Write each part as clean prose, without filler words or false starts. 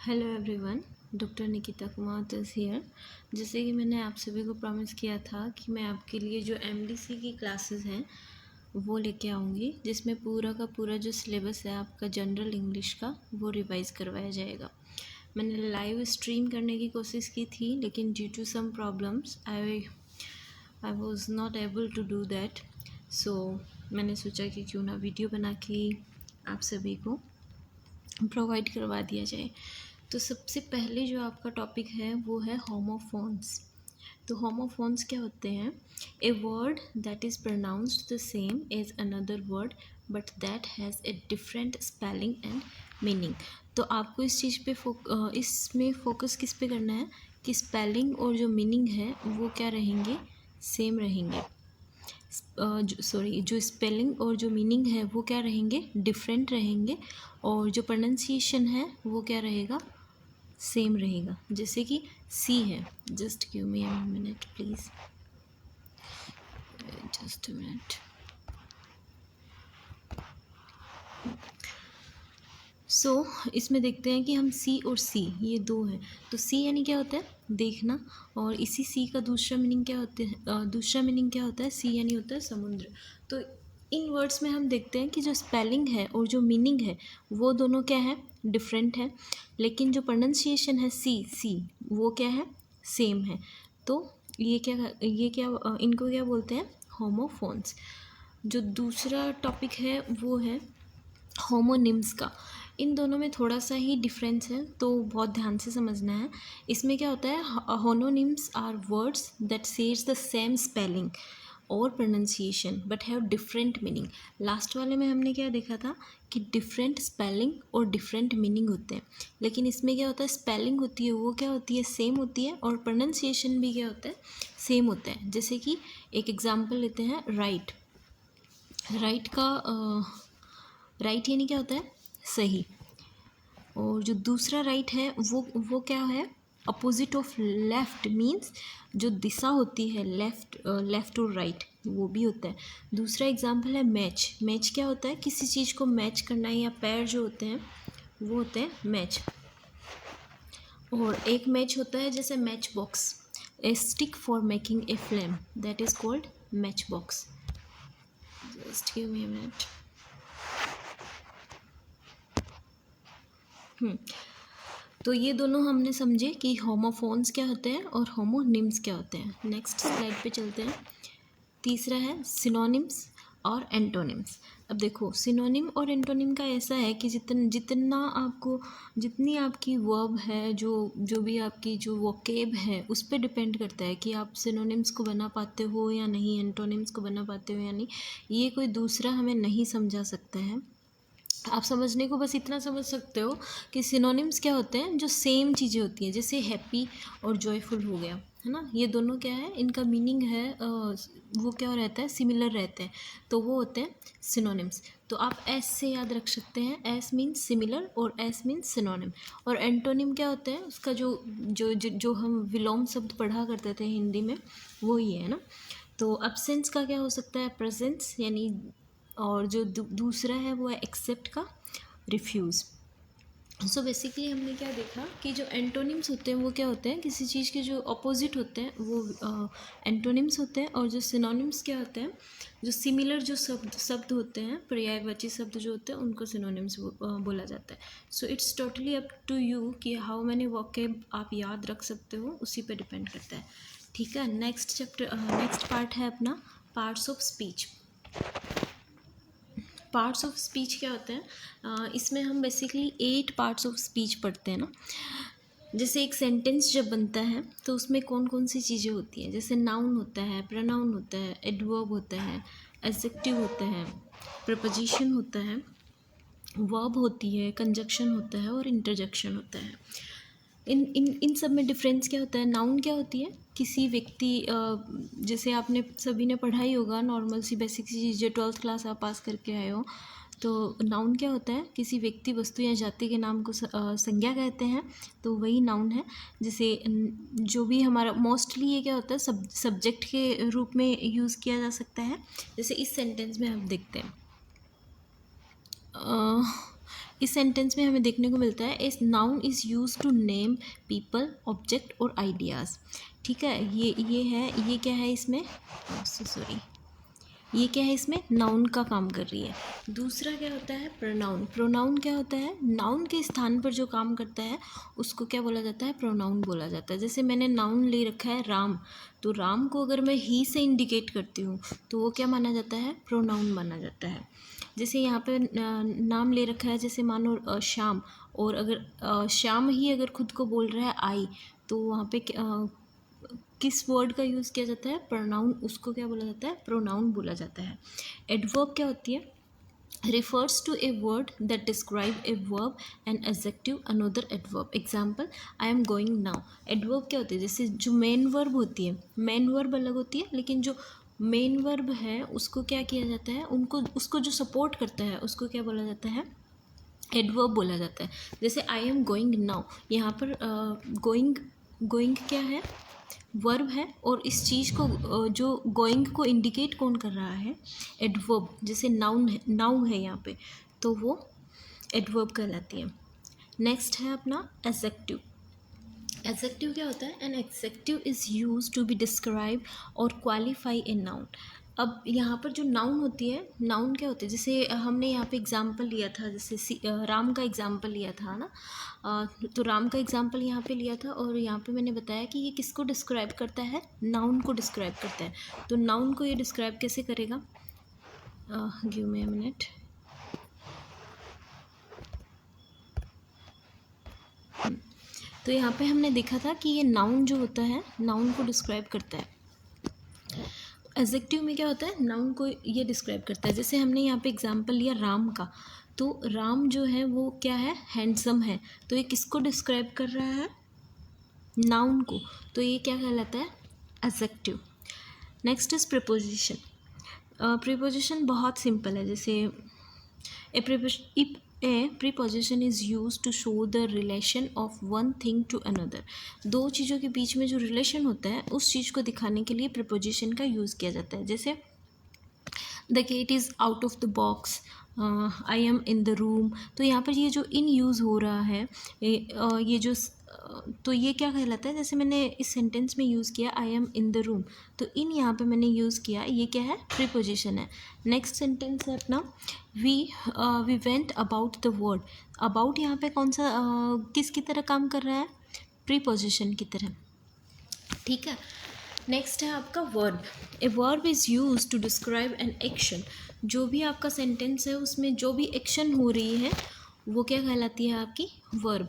Hello everyone, doctor Nikita Kumar is here. जैसे कि मैंने आप सभी को प्रॉमिस किया था कि मैं आपके लिए जो एमडीसी की क्लासेस हैं वो लेके आऊँगी, जिसमें पूरा का पूरा जो सिलेबस है आपका जनरल इंग्लिश का वो रिवाइज़ करवाया जाएगा। मैंने लाइव स्ट्रीम करने की कोशिश की थी, लेकिन due to some problems I was not able to do that. So मैंने सोचा कि क्यों ना वीडियो बना के आप सभी को प्रोवाइड करवा दिया जाए। तो सबसे पहले जो आपका टॉपिक है वो है होमोफोन्स। तो होमोफोन्स क्या होते हैं? A word that is pronounced the same as another word but that has a different spelling and meaning. तो आपको इस चीज़ पे इसमें फोकस किस पे करना है कि स्पेलिंग और जो मीनिंग है वो क्या रहेंगे, सेम रहेंगे। जो स्पेलिंग और जो मीनिंग है वो क्या रहेंगे, डिफरेंट रहेंगे, और जो प्रोनाउंसिएशन है वो क्या रहेगा, सेम रहेगा। जैसे कि सी है, just give me a minute please, just a minute. इसमें देखते हैं कि हम सी और सी ये दो हैं। तो सी यानी क्या होता है, देखना, और इसी सी का दूसरा मीनिंग क्या होता है, सी यानी होता है समुद्र। तो इन वर्ड्स में हम देखते हैं कि जो स्पेलिंग है और जो मीनिंग है वो दोनों क्या है, डिफरेंट है, लेकिन जो प्रोनाउंसिएशन है सी वो क्या है, सेम है। तो ये क्या इनको क्या बोलते हैं, होमोफोन्स। जो दूसरा टॉपिक है वो है होमोनिम्स का। इन दोनों में थोड़ा सा ही डिफरेंस है, तो बहुत ध्यान से समझना है। इसमें क्या होता है, homonyms are words that says the same spelling और pronunciation but have different meaning. Last वाले में हमने क्या देखा था कि डिफरेंट स्पेलिंग और डिफरेंट मीनिंग होते हैं, लेकिन इसमें क्या होता है, स्पेलिंग होती है वो क्या होती है, सेम होती है, और प्रोनाउंसिएशन भी क्या होता है, सेम होता है। जैसे कि एक एग्जाम्पल लेते हैं, राइट। राइट यानी क्या होता है, सही। और जो दूसरा राइट है वो क्या है, अपोजिट ऑफ लेफ्ट, मीन्स जो दिशा होती है लेफ्ट और राइट वो भी होता है। दूसरा एग्जाम्पल है मैच क्या होता है, किसी चीज़ को मैच करना है, या पैर जो होते हैं वो होते हैं मैच। और एक मैच होता है जैसे match box, A stick for making a flame, that is called match box. Just give me a minute. तो ये दोनों हमने समझे कि होमोफोन्स क्या होते हैं और होमोनिम्स क्या होते हैं। नेक्स्ट स्लाइड पे चलते हैं। तीसरा है सिनोनिम्स और एंटोनिम्स। अब देखो, सिनोनिम और एंटोनिम का ऐसा है कि जितनी आपकी वर्ब है, जो भी आपकी जो वोकेब है, उस पर डिपेंड करता है कि आप सिनोनिम्स को बना पाते हो या नहीं, एंटोनिम्स को बना पाते हो या नहीं। ये कोई दूसरा हमें नहीं समझा सकता है। आप समझने को बस इतना समझ सकते हो कि सिनोनिम्स क्या होते हैं, जो सेम चीज़ें होती हैं, जैसे हैप्पी और जॉयफुल हो गया, है ना। ये दोनों क्या है, इनका मीनिंग है वो क्या रहता है, सिमिलर रहते हैं, तो वो होते हैं सिनोनिम्स। तो आप एस से याद रख सकते हैं, एस मीन्स सिमिलर और एस मीन्स सिनोनिम। और एंटोनिम क्या होते हैं, उसका जो हम विलोम शब्द पढ़ा करते थे हिंदी में, वो ही है ना। तो अब्सेंस का क्या हो सकता है, प्रेजेंस यानी, और जो दूसरा है वो है एक्सेप्ट का, रिफ्यूज़। सो बेसिकली हमने क्या देखा कि जो एंटोनिम्स होते हैं वो क्या होते हैं, किसी चीज़ के जो अपोजिट होते हैं वो एंटोनिम्स होते हैं। और जो सिनोनिम्स क्या होते हैं, जो सिमिलर जो शब्द होते हैं, पर्यायवाची शब्द जो होते हैं, उनको सिनोनिम्स बोला जाता है। So it's totally up to you कि हाउ मैनी वोकेब आप याद रख सकते हो, उसी पे डिपेंड करता है। ठीक है, नेक्स्ट पार्ट है अपना parts of speech. Parts of speech क्या होते हैं, इसमें हम बेसिकली 8 पार्ट्स ऑफ स्पीच पढ़ते हैं ना। जैसे एक सेंटेंस जब बनता है तो उसमें कौन कौन सी चीज़ें होती हैं, जैसे नाउन होता है, प्रोनाउन होता है, एडवर्ब होता है, एडजेक्टिव होता है, प्रपोजिशन होता है, वर्ब होती है, कंजक्शन होता है, और इंटरजेक्शन होता है। इन सब में डिफरेंस क्या होता है। नाउन क्या होती है, किसी व्यक्ति, जैसे आपने सभी ने पढ़ा ही होगा, नॉर्मल सी बेसिक सी चीज़ें, 12th क्लास आप पास करके आए हो। तो नाउन क्या होता है, किसी व्यक्ति, वस्तु या जाति के नाम को संज्ञा कहते हैं, तो वही नाउन है। जैसे जो भी हमारा मोस्टली ये क्या होता है, सब्जेक्ट के रूप में यूज़ किया जा सकता है। जैसे इस सेंटेंस में हम देखते हैं, इस सेंटेंस में हमें देखने को मिलता है इस noun is use to name people object or ideas. ठीक है, ये है, ये क्या है इसमें, सॉरी, ये क्या है इसमें, नाउन का काम कर रही है। दूसरा क्या होता है, प्रोनाउन। प्रोनाउन क्या होता है, नाउन के स्थान पर जो काम करता है उसको क्या बोला जाता है, प्रोनाउन बोला जाता है। जैसे मैंने नाउन ले रखा है राम, तो राम को अगर मैं ही से इंडिकेट करती हूँ तो वो क्या माना जाता है, प्रोनाउन माना जाता है। जैसे यहाँ पे नाम ले रखा है, जैसे मानो श्याम, और अगर श्याम ही अगर खुद को बोल रहा है आई, तो वहाँ पे किस वर्ड का यूज़ किया जाता है, प्रोनाउन, उसको क्या बोला जाता है, प्रोनाउन बोला जाता है। एडवर्ब क्या होती है, refers to a word that describe a verb and adjective another adverb. Example, I am going now. adverb क्या होती है, जैसे जो मेन वर्ब होती है, मेन वर्ब अलग होती है, लेकिन जो मेन वर्ब है उसको क्या किया जाता है, उसको जो सपोर्ट करता है उसको क्या बोला जाता है, एडवर्ब बोला जाता है। जैसे आई एम गोइंग नाउ, यहाँ पर गोइंग क्या है, वर्ब है, और इस चीज़ को जो गोइंग को इंडिकेट कौन कर रहा है, एडवर्ब। जैसे नाउन है, नाउ है यहाँ पे, तो वो एडवर्ब कहलाती है। नेक्स्ट है अपना एडजेक्टिव। एडजेक्टिव क्या होता है, an adjective is use to be describe or qualify a noun. अब यहाँ पर जो नाउन होती है, नाउन क्या होती है, जैसे हमने यहाँ पे एग्जाम्पल लिया था, जैसे राम का एग्जाम्पल लिया था ना, तो राम का एग्जाम्पल यहाँ पे लिया था, और यहाँ पे मैंने बताया कि ये किसको डिस्क्राइब करता है, नाउन को डिस्क्राइब करता है। तो नाउन को ये डिस्क्राइब कैसे करेगा, गिव मी अ मिनट। तो यहाँ पे हमने देखा था कि ये नाउन जो होता है, नाउन को डिस्क्राइब करता है। एडजेक्टिव में क्या होता है, नाउन को ये डिस्क्राइब करता है। जैसे हमने यहाँ पे एग्जांपल लिया राम का, तो राम जो है वो क्या है, हैंडसम है, तो ये किसको डिस्क्राइब कर रहा है, नाउन को, तो ये क्या कहलाता है, adjective. Next is preposition. Preposition बहुत सिंपल है। जैसे A preposition is used to show the relation of one thing to another. दो चीज़ों के बीच में जो रिलेशन होता है उस चीज़ को दिखाने के लिए प्रीपोजिशन का यूज़ किया जाता है। जैसे the gate is out of the box, I am in the room, तो यहाँ पर ये जो इन यूज़ हो रहा है, ये जो तो ये क्या कहलाता है, जैसे मैंने इस सेंटेंस में यूज़ किया आई एम इन द रूम, तो इन यहाँ पे मैंने यूज़ किया, ये क्या है, प्रीपोजिशन है। नेक्स्ट सेंटेंस है अपना we went about the world. About यहाँ पे कौन सा किसकी तरह काम कर रहा है, प्रीपोजिशन की तरह। ठीक है, नेक्स्ट है आपका verb. A verb is use to describe an action. जो भी आपका सेंटेंस है उसमें जो भी एक्शन हो रही है वो क्या कहलाती है, आपकी वर्ब।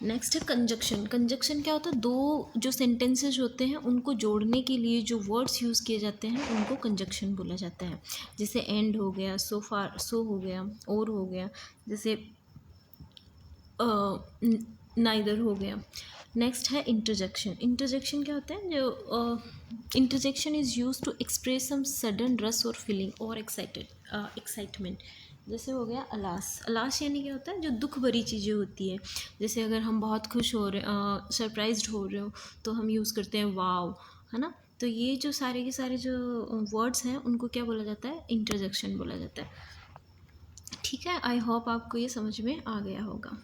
नेक्स्ट है कंजक्शन। कंजक्शन क्या होता है, दो जो सेंटेंसेस होते हैं उनको जोड़ने के लिए जो वर्ड्स यूज़ किए जाते हैं उनको कंजक्शन बोला जाता है। जैसे एंड हो गया, सो फार, सो हो गया, और हो गया, जैसे नाइदर हो गया। नेक्स्ट है इंटरजेक्शन। इंटरजेक्शन क्या होता है, जो interjection is use to express some sudden rush or feeling और एक्साइटमेंट। जैसे हो गया अलास। अलास यानी क्या होता है, जो दुख भरी चीज़ें होती है। जैसे अगर हम बहुत खुश हो रहे, सरप्राइज्ड हो रहे हो, तो हम यूज़ करते हैं वाव, है ना। तो ये जो सारे के सारे जो वर्ड्स हैं उनको क्या बोला जाता है, इंटरजेक्शन बोला जाता है। ठीक है, आई होप आपको ये समझ में आ गया होगा।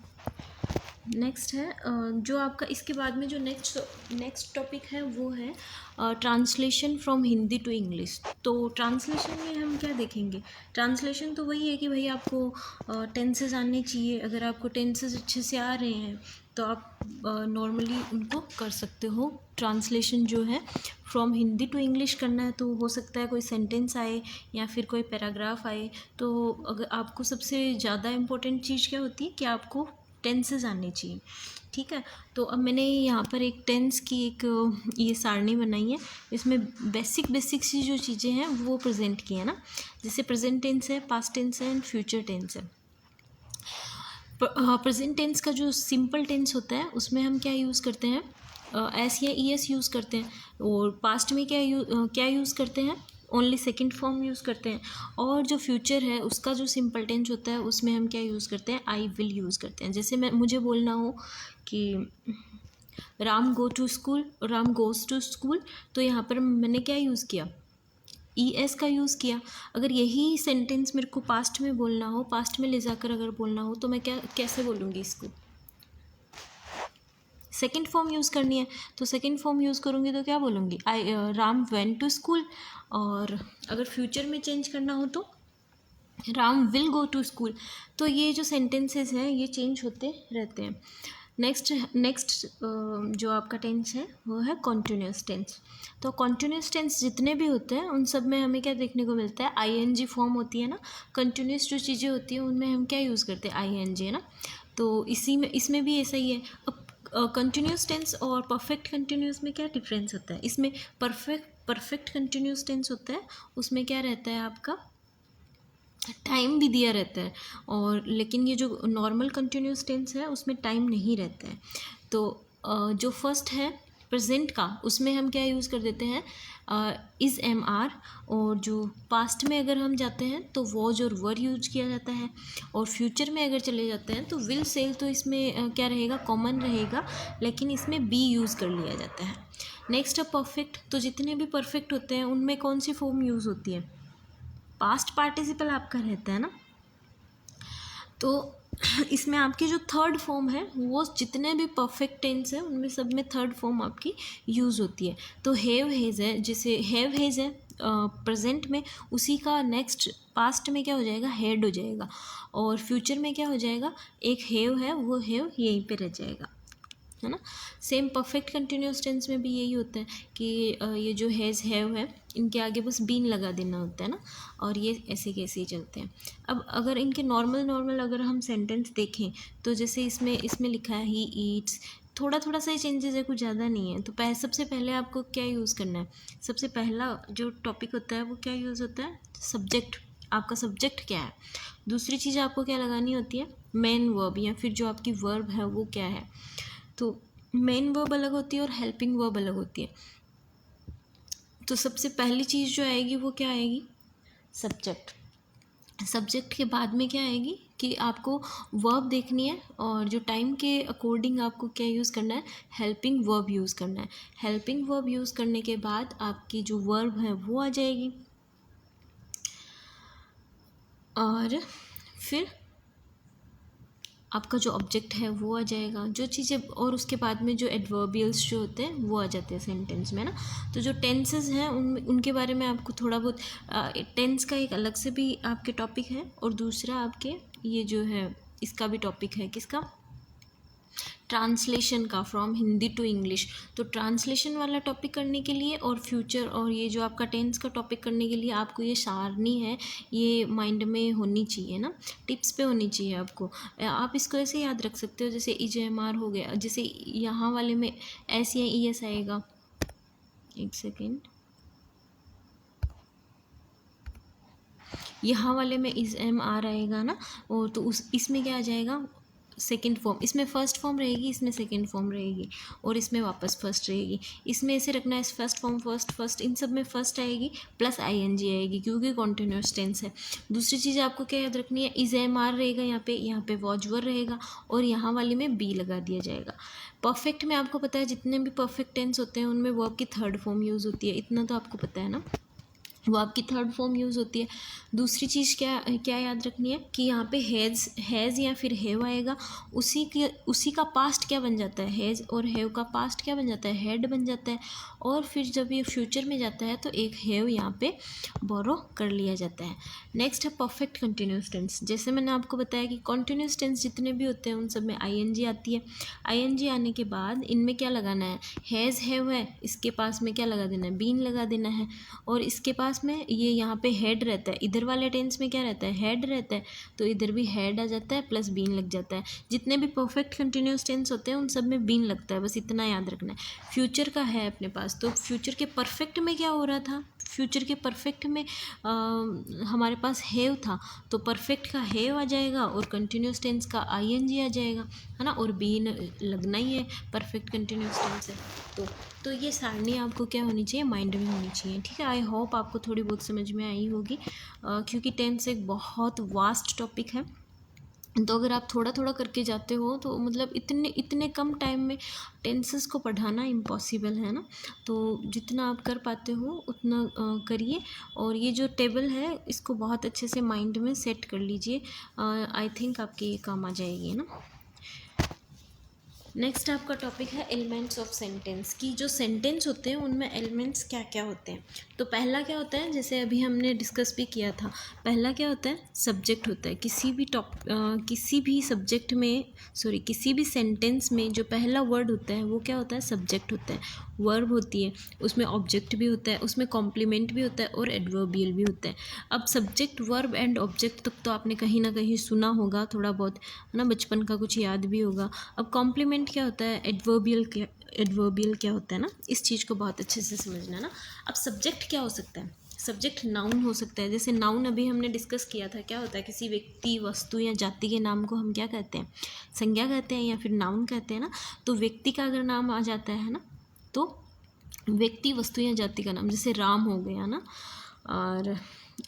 नेक्स्ट है जो आपका इसके बाद में जो नेक्स्ट टॉपिक है वो है translation from Hindi to English. तो ट्रांसलेशन में हम क्या देखेंगे, ट्रांसलेशन तो वही है कि भाई आपको टेंसेस आने चाहिए। अगर आपको टेंसेस अच्छे से आ रहे हैं तो आप नॉर्मली उनको कर सकते हो। ट्रांसलेशन जो है फ्रॉम हिंदी टू इंग्लिश करना है तो हो सकता है कोई सेंटेंस आए या फिर कोई पैराग्राफ आए, तो अगर आपको सबसे ज़्यादा इम्पोर्टेंट चीज़ क्या होती है कि आपको टेंसेस आने चाहिए। ठीक है, तो अब मैंने यहाँ पर एक टेंस की एक ये सारणी बनाई है। इसमें बेसिक सी जो चीज़ें हैं वो प्रेजेंट की है ना। जैसे प्रेजेंट टेंस है, पास्ट टेंस है एंड फ्यूचर टेंस है। प्रेजेंट टेंस का जो सिंपल टेंस होता है उसमें हम क्या यूज़ करते हैं, एस या ई एस यूज़ करते हैं। और पास्ट में क्या यूज़ करते हैं, ओनली सेकंड फॉर्म यूज़ करते हैं। और जो फ्यूचर है उसका जो सिंपल टेंस होता है उसमें हम क्या यूज़ करते हैं, आई विल यूज़ करते हैं। जैसे मुझे बोलना हो कि Ram go to school, Ram goes to school, तो यहाँ पर मैंने क्या यूज़ किया, ES का यूज़ किया। अगर यही सेंटेंस मेरे को पास्ट में बोलना हो, पास्ट में ले जाकर अगर बोलना हो, तो मैं कैसे बोलूँगी इसको? सेकेंड फॉर्म यूज़ करनी है, तो सेकेंड फॉर्म यूज़ करूँगी तो क्या बोलूँगी? Ram went to school. और अगर फ्यूचर में चेंज करना हो तो Ram will go to school. तो ये जो सेंटेंसेस हैं ये चेंज होते रहते हैं। नेक्स्ट जो आपका टेंस है वो है कॉन्टिन्यूस टेंस। तो कॉन्टिन्यूस टेंस जितने भी होते हैं उन सब में हमें क्या देखने को मिलता है? ING फॉर्म होती है ना। कंटिन्यूस जो चीज़ें होती हैं उनमें हम क्या यूज़ करते हैं? ING, है ना। तो इसमें भी ऐसा ही है। अब कंटिन्यूस टेंस और परफेक्ट कंटिन्यूस में क्या डिफरेंस होता है? इसमें परफेक्ट कंटिन्यूस टेंस होता है, उसमें क्या रहता है आपका? टाइम भी दिया रहता है। और लेकिन ये जो नॉर्मल कंटिन्यूस टेंस है उसमें टाइम नहीं रहता है। तो जो फर्स्ट है प्रेजेंट का, उसमें हम क्या यूज़ कर देते हैं? Is MR। और जो पास्ट में अगर हम जाते हैं तो वॉज और वर यूज किया जाता है। और फ्यूचर में अगर चले जाते हैं तो विल सेल, तो इसमें क्या रहेगा? कॉमन रहेगा, लेकिन इसमें बी यूज़ कर लिया जाता है। नेक्स्ट है परफेक्ट। तो जितने भी परफेक्ट होते हैं उनमें कौन सी फॉर्म यूज़ होती है? पास्ट पार्टिसिपल आपका रहता है ना। तो इसमें आपकी जो थर्ड फॉर्म है वो जितने भी परफेक्ट टेंस है उनमें सब में थर्ड फॉर्म आपकी यूज़ होती है। तो हैव हैज़ है, जैसे हैव हैज़ है प्रेजेंट में, उसी का नेक्स्ट पास्ट में क्या हो जाएगा? हैड हो जाएगा। और फ्यूचर में क्या हो जाएगा? एक हैव है, वो हैव यहीं पे रह जाएगा, है ना। सेम परफेक्ट कंटिन्यूस टेंस में भी यही होता है कि ये जो हैज़ हैव है इनके आगे बस बीन लगा देना होता है ना। और ये ऐसे कैसे ही चलते हैं। अब अगर इनके नॉर्मल अगर हम सेंटेंस देखें तो जैसे इसमें लिखा है ही ईट्स, थोड़ा थोड़ा सा ही चेंजेस है, कुछ ज़्यादा नहीं है। तो सबसे पहले आपको क्या यूज़ करना है? सबसे पहला जो टॉपिक होता है वो क्या यूज़ होता है? सब्जेक्ट। आपका सब्जेक्ट क्या है? दूसरी चीज़ आपको क्या लगानी होती है? मेन वर्ब, या फिर जो आपकी वर्ब है वो क्या है। तो मेन वर्ब अलग होती है और हेल्पिंग वर्ब अलग होती है। तो सबसे पहली चीज़ जो आएगी वो क्या आएगी? सब्जेक्ट। सब्जेक्ट के बाद में क्या आएगी कि आपको वर्ब देखनी है, और जो टाइम के अकॉर्डिंग आपको क्या यूज़ करना है? हेल्पिंग वर्ब यूज़ करना है। हेल्पिंग वर्ब यूज़ करने के बाद आपकी जो वर्ब है वो आ जाएगी। और फिर आपका जो ऑब्जेक्ट है वो आ जाएगा, जो चीज़ें, और उसके बाद में जो एडवर्बियल्स जो होते हैं वो आ जाते हैं सेंटेंस में ना। तो जो टेंसेस हैं उनके बारे में आपको थोड़ा बहुत, टेंस का एक अलग से भी आपके टॉपिक है, और दूसरा आपके ये जो है इसका भी टॉपिक है, किसका? ट्रांसलेशन का, फ्रॉम हिंदी टू इंग्लिश। तो ट्रांसलेशन वाला टॉपिक करने के लिए और फ्यूचर और ये जो आपका टेंस का टॉपिक करने के लिए आपको ये सारनी है, ये माइंड में होनी चाहिए ना, टिप्स पे होनी चाहिए आपको। आप इसको ऐसे याद रख सकते हो, जैसे EJMR हो गया, जैसे यहाँ वाले में एस या ES आएगा। एक सेकेंड, यहाँ वाले में ISMR आएगा ना, और तो इसमें क्या आ जाएगा? Second form. इसमें फर्स्ट फॉर्म रहेगी, इसमें सेकेंड फॉर्म रहेगी, और इसमें वापस फर्स्ट रहेगी। इसमें ऐसे रखना है, फर्स्ट फॉर्म फर्स्ट, इन सब में फर्स्ट आएगी प्लस ING आएगी, क्योंकि कॉन्टिन्यूस टेंस है। दूसरी चीज़ आपको क्या याद रखनी है? ISMR रहेगा यहाँ पे वॉजवर रहेगा, और यहाँ वाले में बी लगा दिया जाएगा। परफेक्ट में आपको पता है जितने भी परफेक्ट टेंस होते हैं उनमें वर्ब की थर्ड फॉर्म यूज़ होती है, इतना तो आपको पता है ना, वो आपकी थर्ड फॉर्म यूज़ होती है। दूसरी चीज़ क्या याद रखनी है कि यहाँ पे हैज़ या फिर हैव आएगा, उसी का पास्ट क्या बन जाता है? हैज़ और हैव का पास्ट क्या बन जाता है? हैड बन जाता है। और फिर जब ये फ्यूचर में जाता है तो एक हैव यहाँ पे बोरो कर लिया जाता है। नेक्स्ट है परफेक्ट कंटिन्यूस टेंस। जैसे मैंने आपको बताया कि कंटिन्यूस टेंस जितने भी होते हैं उन सब में ING आती है। ING आने के बाद इनमें क्या लगाना है? हैज़ हैव है, इसके पास में क्या लगा देना है? बीन लगा देना है। और इसके पास में ये यहाँ पे हेड रहता है, इधर वाले टेंस में क्या रहता है? हेड रहता है, तो इधर भी हेड आ जाता है प्लस बीन लग जाता है। जितने भी परफेक्ट कंटिन्यूस टेंस होते हैं उन सब में बीन लगता है, बस इतना याद रखना है। फ्यूचर का है अपने पास, तो फ्यूचर के परफेक्ट में क्या हो रहा था? फ्यूचर के परफेक्ट में हमारे पास हैव था, तो परफेक्ट का हैव आ जाएगा और कंटिन्यूस टेंस का ING आ जाएगा, है ना, और बीन लगना ही है, परफेक्ट कंटिन्यूस टेंस है। तो ये सारणी आपको क्या होनी चाहिए? माइंड में होनी चाहिए, ठीक है। आई होप आपको थोड़ी बहुत समझ में आई होगी, क्योंकि टेंस एक बहुत वास्ट टॉपिक है, तो अगर आप थोड़ा थोड़ा करके जाते हो तो मतलब इतने इतने कम टाइम में टेंसेस को पढ़ाना इम्पॉसिबल है ना। तो जितना आप कर पाते हो उतना करिए। और ये जो टेबल है इसको बहुत अच्छे से माइंड में सेट कर लीजिए। आई थिंक आपके ये काम आ जाएगी ना। नेक्स्ट आपका टॉपिक है एलिमेंट्स ऑफ सेंटेंस की। जो सेंटेंस होते हैं उनमें एलिमेंट्स क्या क्या होते हैं। तो पहला क्या होता है, जैसे अभी हमने डिस्कस भी किया था, पहला क्या होता है, सब्जेक्ट होता है। किसी भी सब्जेक्ट में किसी भी सेंटेंस में जो पहला वर्ड होता है वो क्या होता है, सब्जेक्ट होता है। वर्ब होती है, उसमें ऑब्जेक्ट भी होता है, उसमें कॉम्प्लीमेंट भी होता है और एडवर्बियल भी होता है। अब सब्जेक्ट वर्ब एंड ऑब्जेक्ट तक तो आपने कहीं ना कहीं सुना होगा थोड़ा बहुत, है ना, बचपन का कुछ याद भी होगा। अब कॉम्प्लीमेंट क्या होता है, एडवर्बियल क्या होता है ना, इस चीज़ को बहुत अच्छे से समझना है ना। अब सब्जेक्ट क्या हो सकता है, सब्जेक्ट नाउन हो सकता है। जैसे नाउन अभी हमने डिस्कस किया था, क्या होता है, किसी व्यक्ति वस्तु या जाति के नाम को हम क्या कहते हैं, संज्ञा कहते हैं या फिर नाउन कहते हैं ना। तो व्यक्ति का अगर नाम आ जाता है ना, तो व्यक्ति वस्तु या जाति का नाम, जैसे राम हो गया ना। और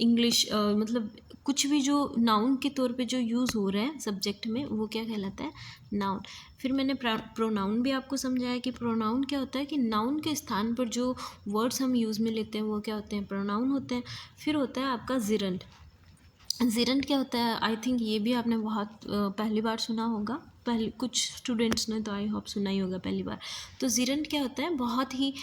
इंग्लिश मतलब कुछ भी जो नाउन के तौर पे जो यूज़ हो रहा है सब्जेक्ट में वो क्या कहलाता है, नाउन। फिर मैंने प्रोनाउन भी आपको समझाया कि प्रोनाउन क्या होता है, कि नाउन के स्थान पर जो वर्ड्स हम यूज़ में लेते हैं वो क्या होते हैं, प्रोनाउन होते हैं। फिर होता है आपका जिरंड। जिरंड क्या होता है, आई थिंक ये भी आपने बहुत पहली बार सुना होगा, पहले कुछ स्टूडेंट्स ने तो आई होप सुना ही होगा पहली बार। तो जिरंड क्या होता है, बहुत ही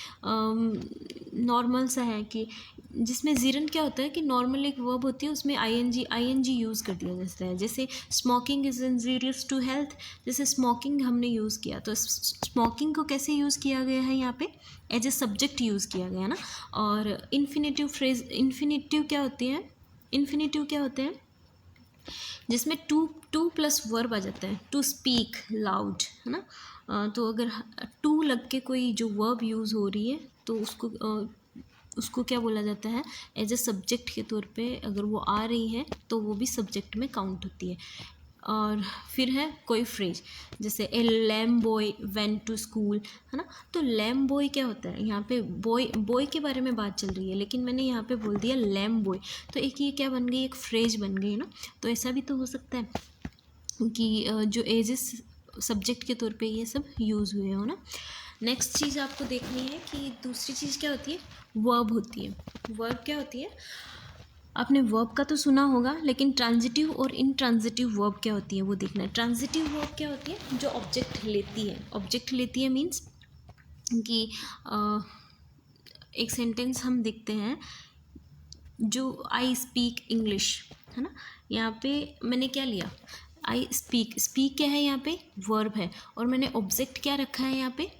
नॉर्मल सा है कि जिसमें जिरंड क्या होता है कि नॉर्मल एक वर्ब होती है, उसमें आईएनजी यूज़ कर दिया जाता है। जैसे smoking is injurious to health, जैसे स्मोकिंग हमने यूज़ किया, तो स्मोकिंग को कैसे यूज़ किया गया है, यहाँ पे एज ए सब्जेक्ट यूज़ किया गया ना। और इन्फिनेटिव क्या होती है, इन्फिनेटिव क्या होते हैं, जिसमें टू प्लस वर्ब आ जाता है, टू स्पीक लाउड, है ना। तो अगर टू लग के कोई जो वर्ब यूज़ हो रही है तो उसको क्या बोला जाता है, एज ए सब्जेक्ट के तौर पे अगर वो आ रही है तो वो भी सब्जेक्ट में काउंट होती है। और फिर है कोई फ्रेज, जैसे a lame boy went to school, है ना। तो लैम बॉय क्या होता है, यहाँ पे बॉय के बारे में बात चल रही है लेकिन मैंने यहाँ पे बोल दिया लैम बॉय, तो एक ये क्या बन गई, एक फ्रेज बन गई ना। तो ऐसा भी तो हो सकता है कि जो एजेस सब्जेक्ट के तौर पे ये सब यूज़ हुए हो ना। नेक्स्ट चीज़ आपको देखनी है कि दूसरी चीज़ क्या होती है, वर्ब होती है। वर्ब क्या होती है, आपने वर्ब का तो सुना होगा, लेकिन ट्रांजिटिव और इनट्रांजिटिव वर्ब क्या होती है वो देखना है। ट्रांजिटिव वर्ब क्या होती है, जो ऑब्जेक्ट लेती है। ऑब्जेक्ट लेती है मीन्स कि एक सेंटेंस हम देखते हैं, जो आई स्पीक इंग्लिश, है ना। यहाँ पे मैंने क्या लिया, आई स्पीक क्या है, यहाँ पे वर्ब है, और मैंने ऑब्जेक्ट क्या रखा है यहाँ पे,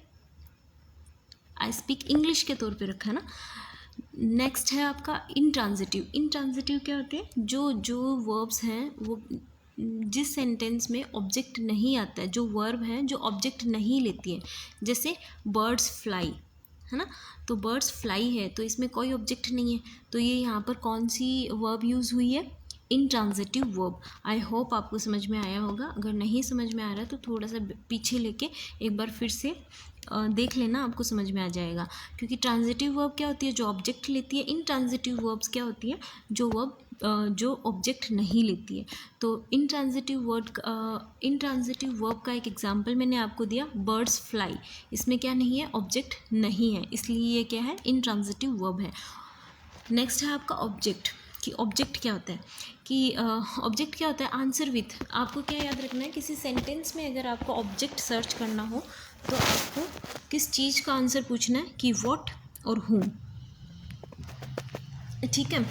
आई स्पीक इंग्लिश के तौर पे रखा है ना। नेक्स्ट है आपका इनट्रांजिटिव। इनट्रांजिटिव क्या होते हैं, जो वर्ब्स हैं वो जिस सेंटेंस में ऑब्जेक्ट नहीं आता है, जो वर्ब है जो ऑब्जेक्ट नहीं लेती है। जैसे बर्ड्स फ्लाई, है ना। तो बर्ड्स फ्लाई है तो इसमें कोई ऑब्जेक्ट नहीं है, तो ये यहाँ पर कौन सी वर्ब यूज़ हुई है, इनट्रांजिटिव वर्ब। आई होप आपको समझ में आया होगा। अगर नहीं समझ में आ रहा तो थोड़ा सा पीछे लेके एक बार फिर से देख लेना, आपको समझ में आ जाएगा। क्योंकि ट्रांजिटिव वर्ब क्या होती है, जो ऑब्जेक्ट लेती है। इनट्रांजिटिव वर्ब्स क्या होती है, जो वर्ब जो ऑब्जेक्ट नहीं लेती है। तो इनट्रांजिटिव वर्ब का एक एग्जांपल मैंने आपको दिया, बर्ड्स फ्लाई। इसमें क्या नहीं है, ऑब्जेक्ट नहीं है, इसलिए ये क्या है, इनट्रांजिटिव वर्ब है। नेक्स्ट है आपका ऑब्जेक्ट, कि ऑब्जेक्ट क्या होता है, कि ऑब्जेक्ट क्या होता है, आंसर विथ। आपको क्या याद रखना है, किसी सेंटेंस में अगर आपको ऑब्जेक्ट सर्च करना हो तो आपको किस चीज़ का आंसर पूछना है, कि व्हाट और हूम, ठीक है।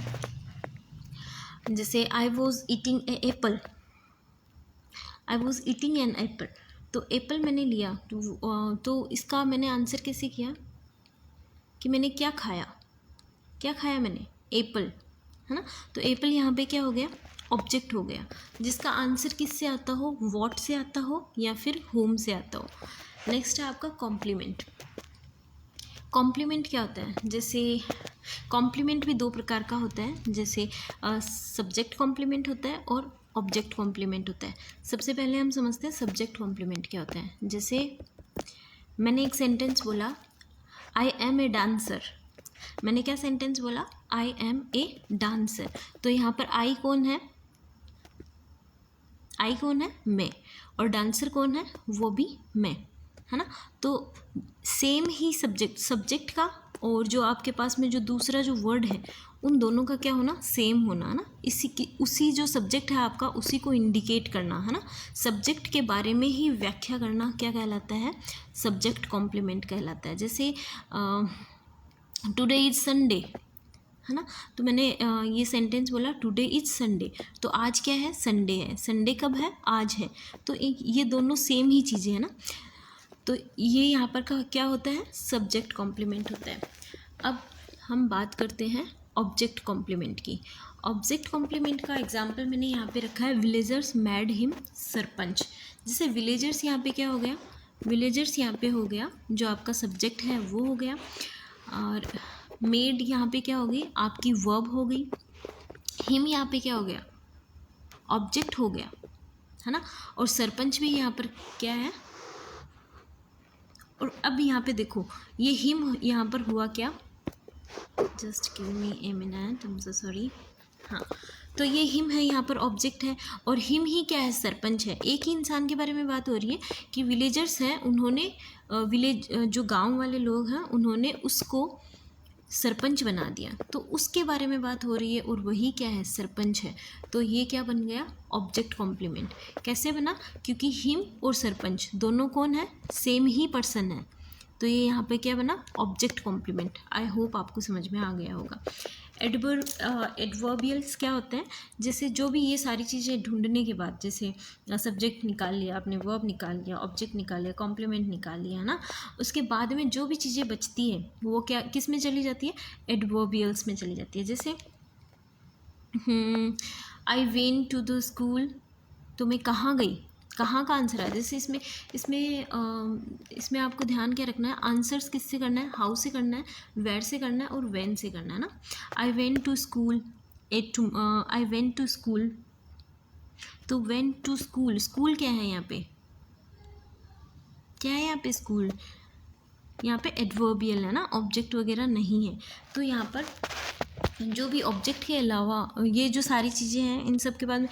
जैसे I was eating A Apple, I was eating an apple, तो एप्पल मैंने लिया, तो इसका मैंने आंसर कैसे किया, कि मैंने क्या खाया मैंने, एप्पल, है ना। तो एप्पल यहाँ पे क्या हो गया, ऑब्जेक्ट हो गया, जिसका आंसर किससे आता हो, व्हाट से आता हो या फिर होम से आता हो। नेक्स्ट है आपका कॉम्प्लीमेंट। कॉम्प्लीमेंट क्या होता है, जैसे कॉम्प्लीमेंट भी दो प्रकार का होता है, जैसे सब्जेक्ट कॉम्प्लीमेंट होता है और ऑब्जेक्ट कॉम्प्लीमेंट होता है। सबसे पहले हम समझते हैं सब्जेक्ट कॉम्प्लीमेंट क्या होता है। जैसे मैंने एक सेंटेंस बोला, आई एम ए डांसर। मैंने क्या सेंटेंस बोला, आई एम ए डांसर। तो यहाँ पर आई कौन है, आई कौन है? मैं। और डांसर कौन है? वो भी मैं, है ना। तो सेम ही सब्जेक्ट का और जो आपके पास में जो दूसरा जो वर्ड है उन दोनों का क्या होना? सेम होना, है ना। उसी जो सब्जेक्ट है आपका उसी को इंडिकेट करना, है ना। सब्जेक्ट के बारे में ही व्याख्या करना क्या कहलाता है? सब्जेक्ट कॉम्प्लीमेंट कहलाता है। जैसे टुडे इज संडे, है ना। तो मैंने ये सेंटेंस बोला टुडे इज संडे, तो आज क्या है? संडे है। संडे कब है? आज है। तो ये दोनों सेम ही चीज़ें हैं ना। तो ये यहाँ पर का क्या होता है? सब्जेक्ट कॉम्प्लीमेंट होता है। अब हम बात करते हैं ऑब्जेक्ट कॉम्प्लीमेंट की। ऑब्जेक्ट कॉम्प्लीमेंट का एग्जाम्पल मैंने यहाँ पे रखा है, विलेजर्स मैड हिम सरपंच। जैसे विलेजर्स यहाँ पे क्या हो गया? विलेजर्स यहाँ पे हो गया, जो आपका सब्जेक्ट है वो हो गया, और मेड यहाँ पे क्या हो गई? आपकी वर्ब हो गई। हिम यहाँ पे क्या हो गया? ऑब्जेक्ट हो गया, है ना। और सरपंच भी यहाँ पर क्या है? और अब यहाँ पे देखो, ये हिम यहाँ पर हुआ क्या? Just give me a minute, I am so sorry. हाँ, तो ये हिम है, यहाँ पर ऑब्जेक्ट है, और हिम ही क्या है? सरपंच है। एक ही इंसान के बारे में बात हो रही है कि विलेजर्स हैं, उन्होंने जो गांव वाले लोग हैं उन्होंने उसको सरपंच बना दिया, तो उसके बारे में बात हो रही है, और वही क्या है? सरपंच है। तो ये क्या बन गया? Object complement. कैसे बना? क्योंकि हिम और सरपंच दोनों कौन है? सेम ही पर्सन है। तो ये यहाँ पे क्या बना? Object complement. आई होप आपको समझ में आ गया होगा। एडवर्बियल्स क्या होते हैं? जैसे जो भी ये सारी चीज़ें ढूंढने के बाद, जैसे सब्जेक्ट निकाल लिया आपने, वर्ब निकाल लिया, ऑब्जेक्ट निकाल लिया, कॉम्प्लीमेंट निकाल लिया, है ना। उसके बाद में जो भी चीज़ें बचती है वो क्या किस में चली जाती है? एडवर्बियल्स में चली जाती है। जैसे I went to the school, तो मैं कहाँ गई? कहाँ का आंसर है? जैसे इसमें आपको ध्यान क्या रखना है? आंसर्स किससे करना है? हाउ से करना है, वेयर से करना है, और व्हेन से करना है ना। I went to school, I went to school, तो वेंट टू स्कूल, स्कूल क्या है यहाँ पे? क्या है यहाँ पे? स्कूल। यहाँ पे एडवर्बियल है ना, ऑब्जेक्ट वगैरह नहीं है। तो यहाँ पर जो भी ऑब्जेक्ट के अलावा ये जो सारी चीज़ें हैं, इन सब के बाद में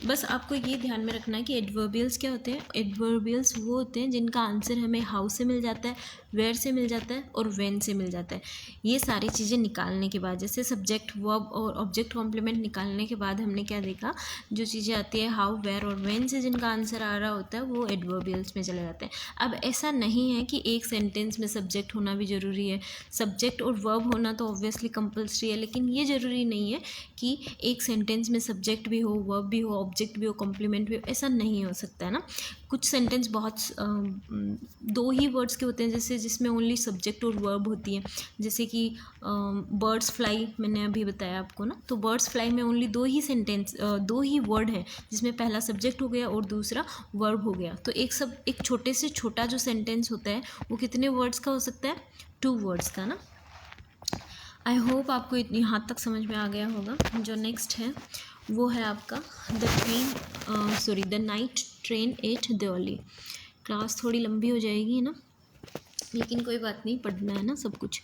बस आपको ये ध्यान में रखना है कि एडवर्बियल्स क्या होते हैं? एडवर्बियल्स वो होते हैं जिनका आंसर हमें हाउ से मिल जाता है, वेयर से मिल जाता है, और व्हेन से मिल जाता है। ये सारी चीज़ें निकालने के बाद, जैसे सब्जेक्ट, वर्ब और ऑब्जेक्ट कॉम्प्लीमेंट निकालने के बाद हमने क्या देखा? जो चीज़ें आती है हाउ, वेयर और व्हेन से जिनका आंसर आ रहा होता है वो एडवर्बियल्स में चले जाते हैं। अब ऐसा नहीं है कि एक सेंटेंस में सब्जेक्ट होना भी ज़रूरी है। सब्जेक्ट और वर्ब होना तो ऑब्वियसली कंपल्सरी है, लेकिन ये ज़रूरी नहीं है कि एक सेंटेंस में सब्जेक्ट भी हो, वर्ब भी हो, ऑब्जेक्ट भी हो, कॉम्प्लीमेंट भी हो। ऐसा नहीं हो सकता है ना। कुछ सेंटेंस बहुत दो ही वर्ड्स के होते हैं, जैसे जिसमें ओनली सब्जेक्ट और वर्ब होती है। जैसे कि बर्ड्स फ्लाई मैंने अभी बताया आपको ना, तो बर्ड्स फ्लाई में ओनली दो ही वर्ड है, जिसमें पहला सब्जेक्ट हो गया और दूसरा वर्ब हो गया। तो एक छोटे से छोटा जो सेंटेंस होता है वो कितने वर्ड्स का हो सकता है? 2 वर्ड्स का ना। आई होप आपको यहाँ तक समझ में आ गया होगा। जो नेक्स्ट है वो है आपका the night train eight Delhi. Class थोड़ी लंबी हो जाएगी ना, लेकिन कोई बात नहीं, पढ़ना है ना सब कुछ।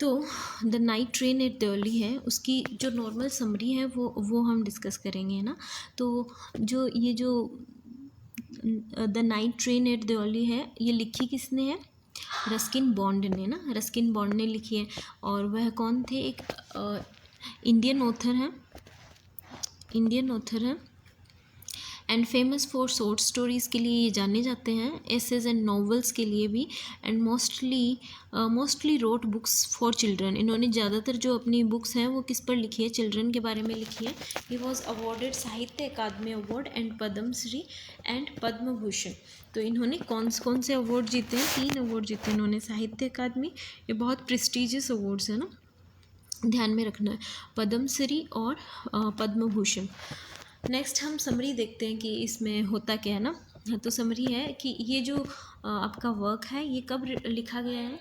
तो the night train eight Delhi है, उसकी जो नॉर्मल समरी है वो हम डिस्कस करेंगे, है ना। तो जो the night train eight Delhi है, ये लिखी किसने है? रस्किन बॉन्ड ने ना, रस्किन बॉन्ड ने लिखी है। और वह कौन थे? एक इंडियन ऑथर हैं and famous for short stories के लिए ये जाने जाते हैं, एसेज एंड नॉवेल्स के लिए भी, and mostly wrote books for children. इन्होंने ज़्यादातर जो अपनी बुक्स हैं वो किस पर लिखी है? चिल्ड्रन के बारे में लिखी है। ही वॉज अवॉर्डेड साहित्य अकादमी award and Padmashri and Padma Bhushan. तो इन्होंने कौन से अवार्ड जीते हैं? 3 अवार्ड जीते हैं इन्होंने। साहित्य अकादमी, ये बहुत प्रेस्टिजियस अवार्ड्स है ना, ध्यान में रखना है, पद्मश्री और पद्म भूषण। नेक्स्ट हम समरी देखते हैं कि इसमें होता क्या है ना। तो समरी है कि ये जो आपका वर्क है ये कब लिखा गया है?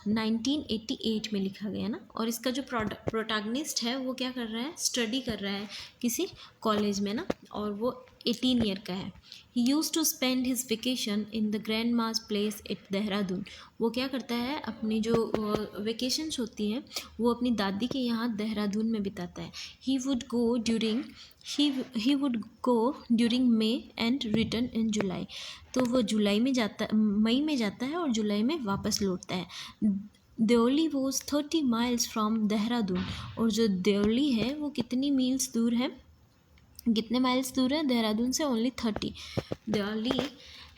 1988 में लिखा गया ना। और इसका जो प्रोटैगनिस्ट है वो क्या कर रहा है? स्टडी कर रहा है किसी कॉलेज में ना, और वो 18 ईयर का है। He used to spend his vacation in the grandma's place at Dehradun. वो क्या करता है? अपनी जो वेकेशंस होती हैं वो अपनी दादी के यहाँ देहरादून में बिताता है। He would go during he would go during May and return in July. तो वो जुलाई में जाता, मई में जाता है और जुलाई में वापस लौटता है। Deoli was 30 miles from Dehradun. और जो देओली है वो कितनी मील्स दूर है, कितने माइल्स दूर है देहरादून से? Only 30। Deoli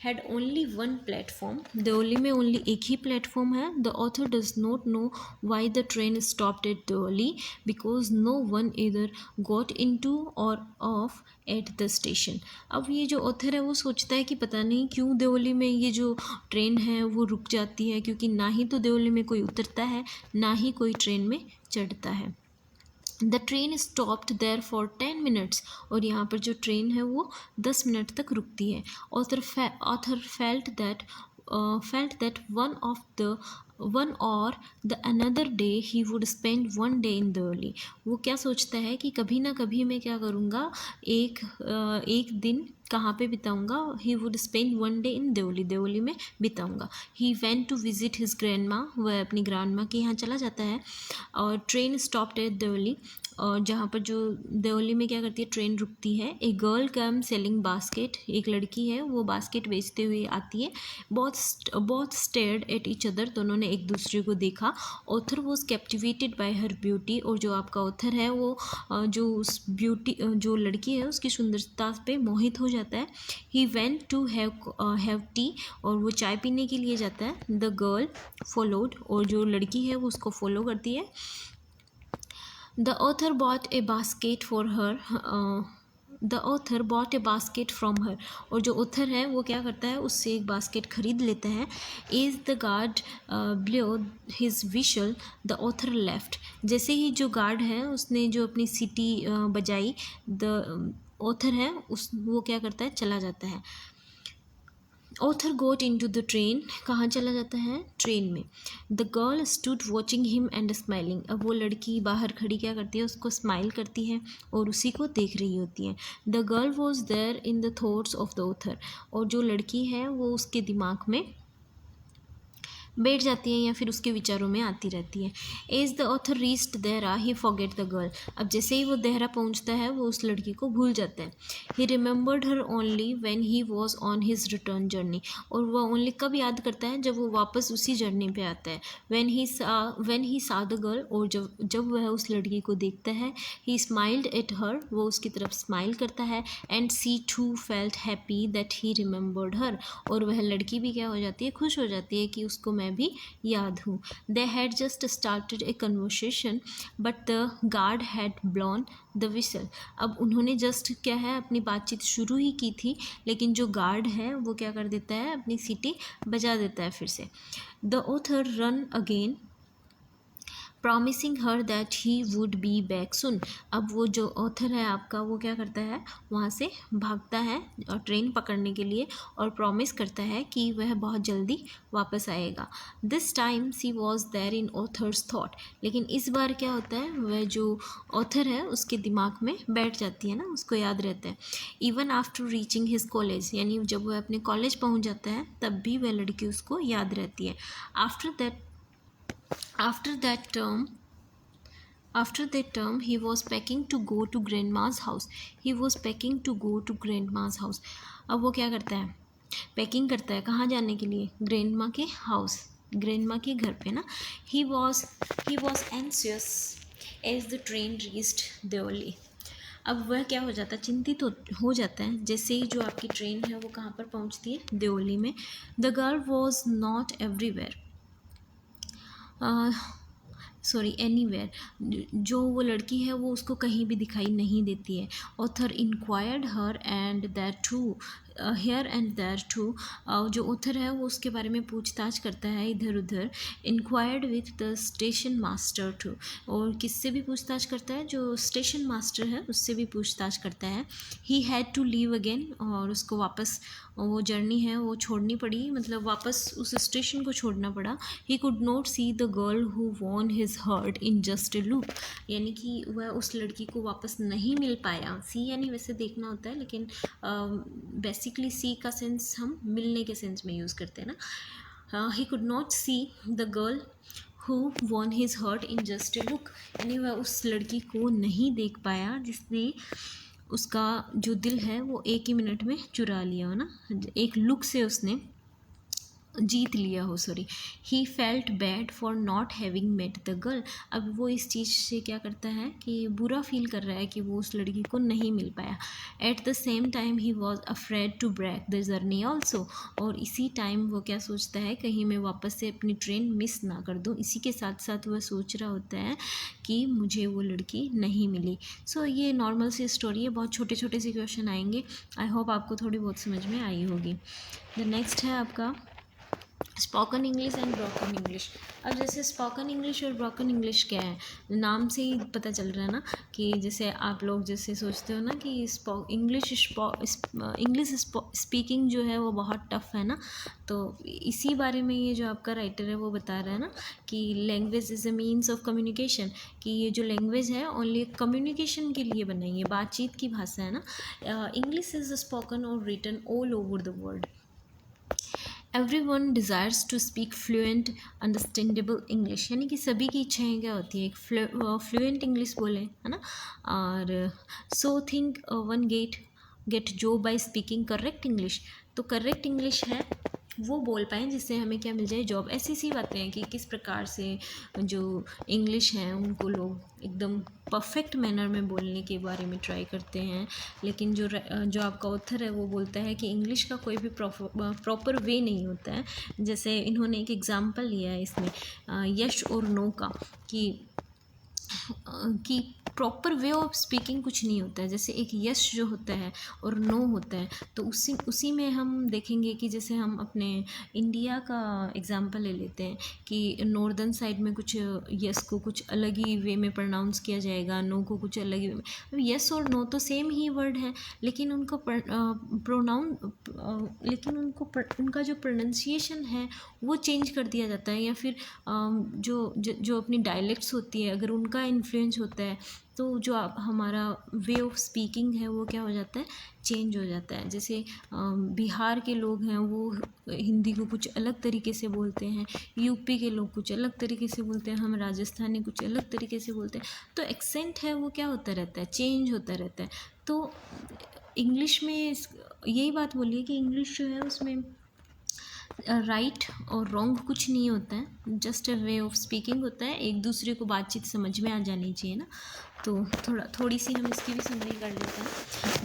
had only one platform. Deoli में ओनली एक ही प्लेटफॉर्म है। The author does not know why the train stopped at Deoli because no one इधर got in to or off at the station. अब ये जो ऑथर है वो सोचता है कि पता नहीं क्यों देओली में ये जो ट्रेन है वो रुक जाती है, क्योंकि ना ही तो देओली में कोई उतरता है, ना ही कोई ट्रेन में चढ़ता है। The train stopped there for 10 minutes. और यहाँ पर जो ट्रेन है वो 10 मिनट तक रुकती है। Author felt that one or the another day he would spend 1 day in Deoli. वो क्या सोचता है कि कभी ना कभी मैं क्या करूँगा, एक दिन कहाँ पे बिताऊँगा? He would spend 1 day in Deoli, Deoli में बिताऊँगा। He went to visit his grandma. वह अपनी ग्रैंड माँ के यहाँ चला जाता है। और ट्रेन स्टॉप्ड एट देओली। और जहाँ पर जो देओली में क्या करती है, ट्रेन रुकती है। A girl come selling basket. एक लड़की है वो बास्केट बेचते हुए आती है। बहुत स्टेयर्ड एट ईच अदर। दोनों ने एक दूसरे को देखा। Author was captivated bye her beauty. और जो आपका ऑथर है वो जो उस ब्यूटी, जो लड़की है उसकी सुंदरता पे मोहित हो जाता है। He went to have tea. और वो चाय पीने के लिए जाता है। The girl followed. और जो लड़की है वो उसको फॉलो करती है। The author bought a basket for her. The author bot A basket from her. और जो ऑथर है वो क्या करता है, उससे एक बास्केट खरीद लेता है। Is the guard blow his we shall the author left. जैसे ही जो गार्ड है उसने जो अपनी सीटी बजाई, द ऑथर है वो क्या करता है, चला जाता है। Author got in to the train. कहाँ चला जाता है? ट्रेन में। The girl stood watching him and smiling. अब वो लड़की बाहर खड़ी क्या करती है, उसको स्माइल करती है और उसी को देख रही होती है। The girl was there in the thoughts of the author. और जो लड़की है वो उसके दिमाग में बैठ जाती है या फिर उसके विचारों में आती रहती है। As the author reached Dehra he forget the girl. अब जैसे ही वो देहरा पहुंचता है वो उस लड़की को भूल जाता है। ही remembered her only when he was on his return journey. और वह ओनली कब याद करता है, जब वो वापस उसी जर्नी पे आता है। व्हेन ही सा द गर्ल। और जब वह उस लड़की को देखता है। He smiled at her. वो उसकी तरफ स्माइल करता है। And she too felt happy that he remembered her. और वह लड़की भी क्या हो जाती है, खुश हो जाती है कि उसको मैं भी याद हूँ। They had just started A conversation but the guard had blown the whistle. अब उन्होंने जस्ट क्या है, अपनी बातचीत शुरू ही की थी, लेकिन जो गार्ड है वो क्या कर देता है, अपनी सीटी बजा देता है फिर से। The author ran again promising her that he would be back soon. अब वो जो ऑथर है आपका वो क्या करता है, वहाँ से भागता है और ट्रेन पकड़ने के लिए, और प्रॉमिस करता है कि वह बहुत जल्दी वापस आएगा। This time she was there in author's thought. लेकिन इस बार क्या होता है, वह जो ऑथर है उसके दिमाग में बैठ जाती है ना, उसको याद रहता है। Even after reaching his college, यानी जब वह अपने कॉलेज पहुँच जाता है तब भी वह लड़की उसको याद रहती है। After that term, he was packing to go to grandma's house. He was packing to go to grandma's house. अब वो क्या करता है, पैकिंग करता है कहाँ जाने के लिए, ग्रैंडमा के हाउस, ग्रैंडमा के घर पे ना। He was anxious as the train reached Deoli. अब वह क्या हो जाता है, चिंतित हो जाता है जैसे ही जो आपकी ट्रेन है वो कहाँ पर पहुँचती है, देओली में। The girl was not everywhere, anywhere. जो वो लड़की है वो उसको कहीं भी दिखाई नहीं देती है। Author inquired her and that to here and there too. जो ऑथर है वो उसके बारे में पूछताछ करता है इधर उधर। Inquired with the station master too. और किससे भी पूछताछ करता है, जो स्टेशन मास्टर है उससे भी पूछताछ करता है। He had to leave again. और उसको वापस वो जर्नी है वो छोड़नी पड़ी, मतलब वापस उस स्टेशन को छोड़ना पड़ा। He could not see the girl who won his heart in just a look. यानी कि वह उस लड़की को वापस नहीं मिल पाया। सी यानी वैसे देखना होता है, लेकिन बेसिकली सी का सेंस हम मिलने के सेंस में यूज़ करते हैं ना। He could not see the girl who won his heart in just a look. यानी वह उस लड़की को नहीं देख पाया जिसने उसका जो दिल है वो एक ही मिनट में चुरा लिया हो ना, एक लुक से उसने जीत लिया हो, sorry. He felt bad for not having met the girl. अब वो इस चीज़ से क्या करता है कि बुरा फील कर रहा है कि वो उस लड़की को नहीं मिल पाया। At the same time he was afraid to break the journey also. और इसी टाइम वो क्या सोचता है, कहीं मैं वापस से अपनी ट्रेन मिस ना कर दूँ। इसी के साथ साथ वह सोच रहा होता है कि मुझे वो लड़की नहीं मिली। सो ये नॉर्मल सी स्टोरी है, बहुत छोटे छोटे से क्वेश्चन आएंगे। आई होप आपको थोड़ी बहुत समझ में आई होगी। द नेक्स्ट है आपका spoken English and broken English. अब जैसे स्पोकन इंग्लिश और ब्रोकन इंग्लिश क्या है, नाम से ही पता चल रहा है ना कि जैसे आप लोग जैसे सोचते हो ना कि इंग्लिश स्पीकिंग जो है वो बहुत टफ है ना, तो इसी बारे में ये जो आपका राइटर है वो बता रहा है ना कि language is a means of communication, कि ये जो लैंग्वेज है ओनली कम्युनिकेशन के लिए बनाई है, बातचीत की भाषा है ना। इंग्लिश इज़ स्पोकन और written all over the world. Everyone desires to speak fluent understandable English, यानी कि सभी की इच्छाएं क्या होती है, एक फ्लुएंट इंग्लिश बोले, है ना। और so think one get job by speaking correct English. तो करेक्ट इंग्लिश है वो बोल पाएँ जिससे हमें क्या मिल जाए, जॉब। ऐसी सी बातें हैं कि किस प्रकार से जो इंग्लिश हैं उनको लोग एकदम परफेक्ट मैनर में बोलने के बारे में ट्राई करते हैं, लेकिन जो आपका ऑथर है वो बोलता है कि इंग्लिश का कोई भी प्रॉपर वे नहीं होता है। जैसे इन्होंने एक एग्जांपल लिया है इसमें यस और नो का, कि प्रॉपर वे ऑफ स्पीकिंग कुछ नहीं होता है। जैसे एक यस जो होता है और नो होता है, तो उसी में हम देखेंगे कि जैसे हम अपने इंडिया का एग्जांपल ले लेते हैं कि नॉर्दर्न साइड में कुछ यस को कुछ अलग ही वे में प्रोनाउंस किया जाएगा, नो को कुछ अलग ही वे में। अब यस और नो तो सेम ही वर्ड है, लेकिन उनका उनका जो प्रोनाउंसिएशन है वो चेंज कर दिया जाता है, या फिर जो अपनी डायलेक्ट्स होती है अगर उनका इन्फ्लुएंस होता है तो जो हमारा वे ऑफ स्पीकिंग है वो क्या हो जाता है, चेंज हो जाता है। जैसे बिहार के लोग हैं वो हिंदी को कुछ अलग तरीके से बोलते हैं, यूपी के लोग कुछ अलग तरीके से बोलते हैं, हम राजस्थानी कुछ अलग तरीके से बोलते हैं। तो एक्सेंट है वो क्या होता रहता है, चेंज होता रहता है। तो इंग्लिश में यही बात बोलिए कि इंग्लिश जो है उसमें राइट और रॉन्ग कुछ नहीं होता है, just a way of speaking होता है। एक दूसरे को बातचीत समझ में आ जानी चाहिए ना, तो थोड़ी सी हम इसकी भी समरी कर लेते हैं।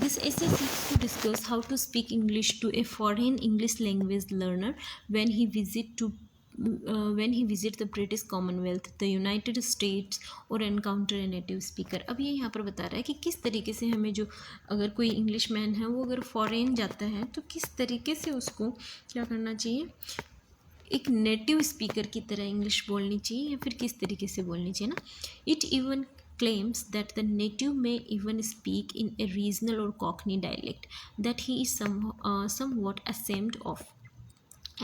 This essay seeks to discuss how to speak English to a foreign English language learner when he visit the British Commonwealth, the United States और encounter a native speaker। अब ये यहाँ पर बता रहा है कि किस तरीके से हमें जो अगर कोई इंग्लिश मैन है वो अगर फॉरेन जाता है तो किस तरीके से उसको क्या करना चाहिए, एक नेटिव स्पीकर की तरह इंग्लिश बोलनी चाहिए या फिर किस तरीके से बोलनी चाहिए ना। It even claims that the native may even speak in a regional or Cockney dialect that he is somewhat ashamed of,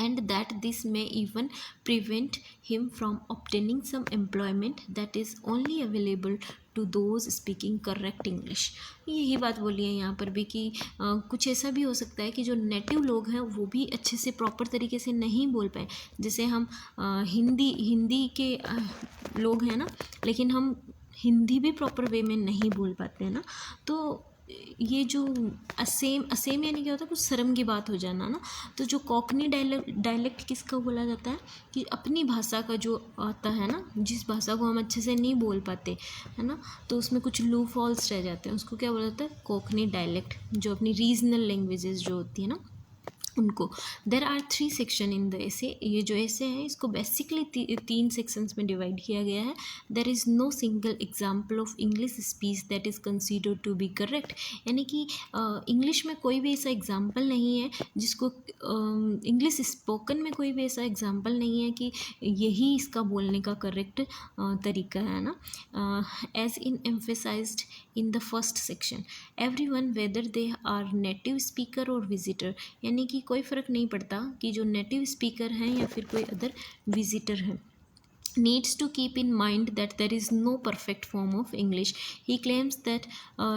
and that this may even prevent him from obtaining some employment that is only available to those speaking correct English। यही बात बोली है यहाँ पर भी कि कुछ ऐसा भी हो सकता है कि जो नेटिव लोग हैं वो भी अच्छे से प्रॉपर तरीके से नहीं बोल पाए। जैसे हम हिंदी के लोग हैं ना, लेकिन हम हिंदी भी प्रॉपर वे में नहीं बोल पाते हैं ना, तो ये जो असेम यानी क्या होता है, कुछ शर्म की बात हो जाना ना। तो जो कॉकनी डायलेक्ट किसका बोला जाता है कि अपनी भाषा का जो आता है ना, जिस भाषा को हम अच्छे से नहीं बोल पाते है ना, तो उसमें कुछ लू फॉल्स रह जाते हैं, उसको क्या बोला जाता है, कॉकनी डायलेक्ट, जो अपनी रीजनल लैंग्वेजेस जो होती है ना उनको। There are 3 section in the essay, ये जो ऐसे हैं इसको बेसिकली 3 सेक्शंस में डिवाइड किया गया है। There is no single example of English speech that is considered to be correct, यानी कि इंग्लिश में कोई भी ऐसा एग्जाम्पल नहीं है जिसको इंग्लिश स्पोकन में कोई भी ऐसा एग्जाम्पल नहीं है कि यही इसका बोलने का करेक्ट तरीका है ना। As in emphasized in the first section, everyone whether they are native speaker or visitor, यानी कि कोई फ़र्क नहीं पड़ता कि जो नेटिव स्पीकर हैं या फिर कोई अदर विजिटर हैं, needs to keep in mind that there is no perfect form of English. He claims that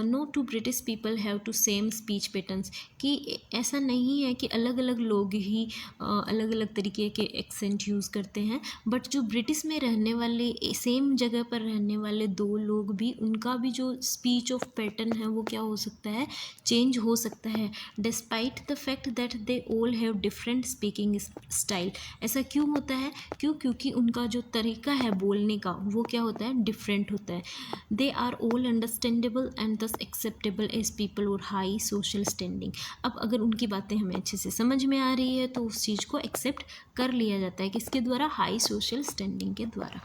no two British people have to same speech patterns, कि ऐसा नहीं है कि अलग अलग लोग ही अलग अलग तरीके के एक्सेंट यूज़ करते हैं, बट जो ब्रिटिश में रहने वाले सेम जगह पर रहने वाले दो लोग भी, उनका भी जो स्पीच ऑफ पैटर्न है वो क्या हो सकता है, चेंज हो सकता है, despite the fact that they all have different speaking style. ऐसा क्यों होता है, क्योंकि उनका जो तरीका है बोलने का वो क्या होता है, डिफरेंट होता है। They are all understandable and thus acceptable as people of high social standing. अब अगर उनकी बातें हमें अच्छे से समझ में आ रही है तो उस चीज़ को एक्सेप्ट कर लिया जाता है, किसके द्वारा, हाई सोशल स्टैंडिंग के द्वारा।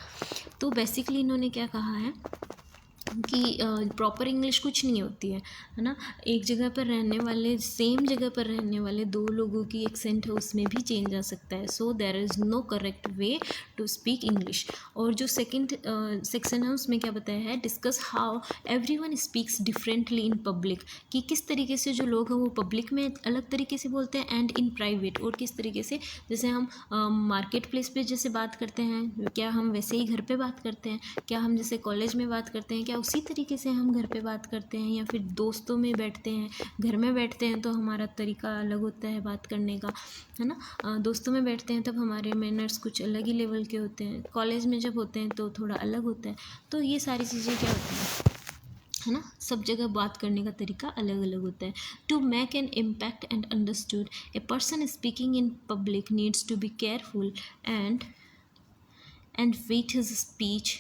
तो बेसिकली इन्होंने क्या कहा है कि प्रॉपर इंग्लिश कुछ नहीं होती है ना, एक जगह पर रहने वाले, सेम जगह पर रहने वाले दो लोगों की एक्सेंट है उसमें भी चेंज आ सकता है। So there is no correct way to speak English. और जो सेकंड सेक्शन है उसमें क्या बताया है, discuss how everyone speaks differently in public, कि किस तरीके से जो लोग हैं वो पब्लिक में अलग तरीके से बोलते हैं एंड इन प्राइवेट, और किस तरीके से, जैसे हम मार्केट प्लेस पे जैसे बात करते हैं, क्या हम वैसे ही घर पे बात करते हैं, क्या हम जैसे कॉलेज में बात करते हैं, क्या उसी तरीके से हम घर पे बात करते हैं, या फिर दोस्तों में बैठते हैं, घर में बैठते हैं तो हमारा तरीका अलग होता है बात करने का, है ना। दोस्तों में बैठते हैं तब हमारे मैनर्स कुछ अलग ही लेवल के होते हैं, कॉलेज में जब होते हैं तो थोड़ा अलग होता है। तो ये सारी चीज़ें क्या होती हैं, है ना, सब जगह बात करने का तरीका अलग अलग होता है। To make an impact and understood, a person speaking in public needs to be careful and weigh his speech,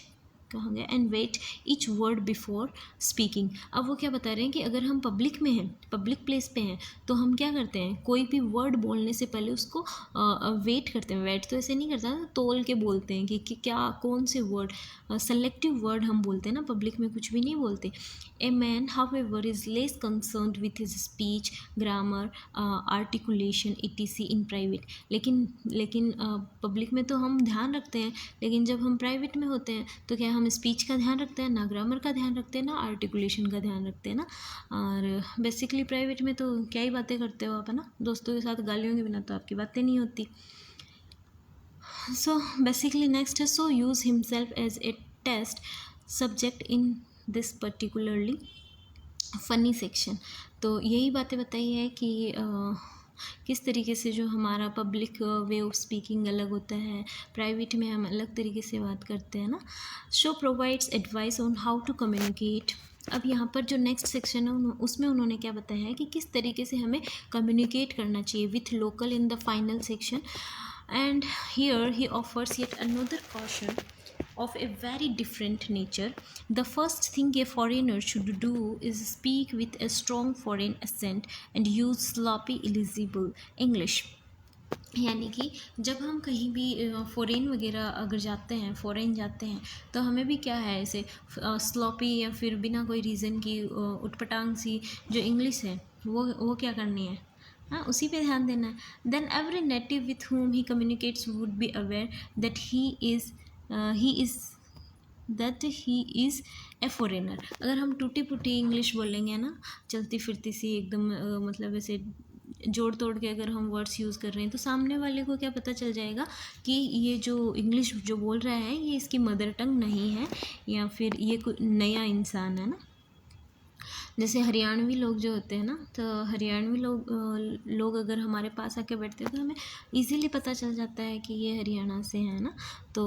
कहाँ गया, and weigh each word before speaking. अब वो क्या बता रहे हैं कि अगर हम पब्लिक में हैं, पब्लिक प्लेस पे हैं, तो हम क्या करते हैं, कोई भी वर्ड बोलने से पहले उसको वेट करते हैं। वेट तो ऐसे नहीं करता ना, तोल के बोलते हैं कि क्या कौन से वर्ड, सेलेक्टिव वर्ड हम बोलते हैं ना, पब्लिक में कुछ भी नहीं बोलते। A man however is less concerned with his speech, grammar, articulation etc in private. लेकिन पब्लिक में तो हम ध्यान रखते हैं, लेकिन जब हम प्राइवेट में होते हैं तो क्या हम स्पीच का ध्यान रखते हैं, ना ग्रामर का ध्यान रखते हैं, ना आर्टिकुलेशन का ध्यान रखते हैं ना। और बेसिकली प्राइवेट में तो क्या ही बातें करते हो आप, है ना, दोस्तों के साथ गालियों के बिना तो आपकी बातें नहीं होती। सो बेसिकली नेक्स्ट है, so use himself as a test subject in this particularly funny section. तो यही बातें बताई है कि किस तरीके से जो हमारा पब्लिक वे ऑफ स्पीकिंग अलग होता है, प्राइवेट में हम अलग तरीके से बात करते हैं ना। Show provides advice on how to communicate. अब यहाँ पर जो नेक्स्ट सेक्शन है उसमें उन्होंने क्या बताया है कि किस तरीके से हमें कम्युनिकेट करना चाहिए with local in the final section. And here he offers yet another caution of a very different nature. The first thing a foreigner should do is speak with a strong foreign accent and use sloppy illegible English. यानी कि जब हम कहीं भी foreign वगैरह अगर जाते हैं, फ़ॉरेन जाते हैं, तो हमें भी क्या है, ऐसे स्लॉपी या फिर बिना कोई रीज़न की उटपटांग सी जो इंग्लिश है वो क्या करनी है, हाँ, उसी पे ध्यान देना है। देन एवरी नेटिव विथ whom he communicates would be aware that he is a foreigner. अगर हम टूटी फूटी इंग्लिश बोलेंगे ना, चलती फिरती सी एकदम मतलब ऐसे जोड़ तोड़ के अगर हम वर्ड्स यूज़ कर रहे हैं, तो सामने वाले को क्या पता चल जाएगा कि ये जो इंग्लिश जो बोल रहा है ये इसकी मदर टंग नहीं है, या फिर ये कोई नया इंसान है ना। जैसे हरियाणवी लोग जो होते हैं ना, तो हरियाणवी लोग अगर हमारे पास आके बैठते हैं तो हमें इजीली पता चल जाता है कि ये हरियाणा से है ना। तो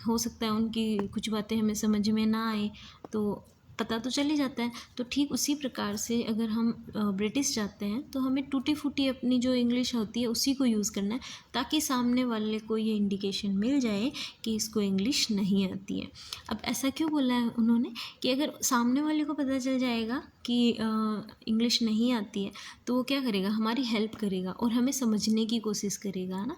हो सकता है उनकी कुछ बातें हमें समझ में ना आए, तो पता तो चल ही जाता है। तो ठीक उसी प्रकार से अगर हम ब्रिटिश जाते हैं तो हमें टूटी फूटी अपनी जो इंग्लिश होती है उसी को यूज़ करना है, ताकि सामने वाले को ये इंडिकेशन मिल जाए कि इसको इंग्लिश नहीं आती है। अब ऐसा क्यों बोला है उन्होंने कि अगर सामने वाले को पता चल जाएगा कि इंग्लिश नहीं आती है तो वो क्या करेगा, हमारी हेल्प करेगा और हमें समझने की कोशिश करेगा, है ना।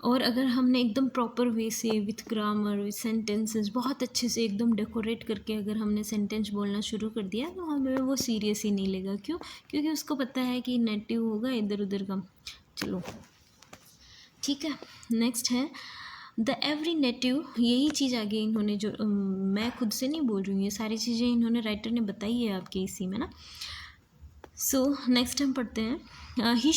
और अगर हमने एकदम प्रॉपर वे से विथ ग्रामर, विथ सेंटेंसेस बहुत अच्छे से एकदम डेकोरेट करके अगर हमने सेंटेंस बोलना शुरू कर दिया तो हमें वो सीरियस ही नहीं लेगा। क्यों? क्योंकि उसको पता है कि नेटिव होगा इधर उधर का। चलो ठीक है, नेक्स्ट है द एवरी नेटिव। यही चीज़ आगे इन्होंने जो मैं खुद से नहीं बोल रही हूँ, ये सारी चीज़ें इन्होंने राइटर ने बताई है आपके इसी में ना। सो नेक्स्ट हम पढ़ते हैं he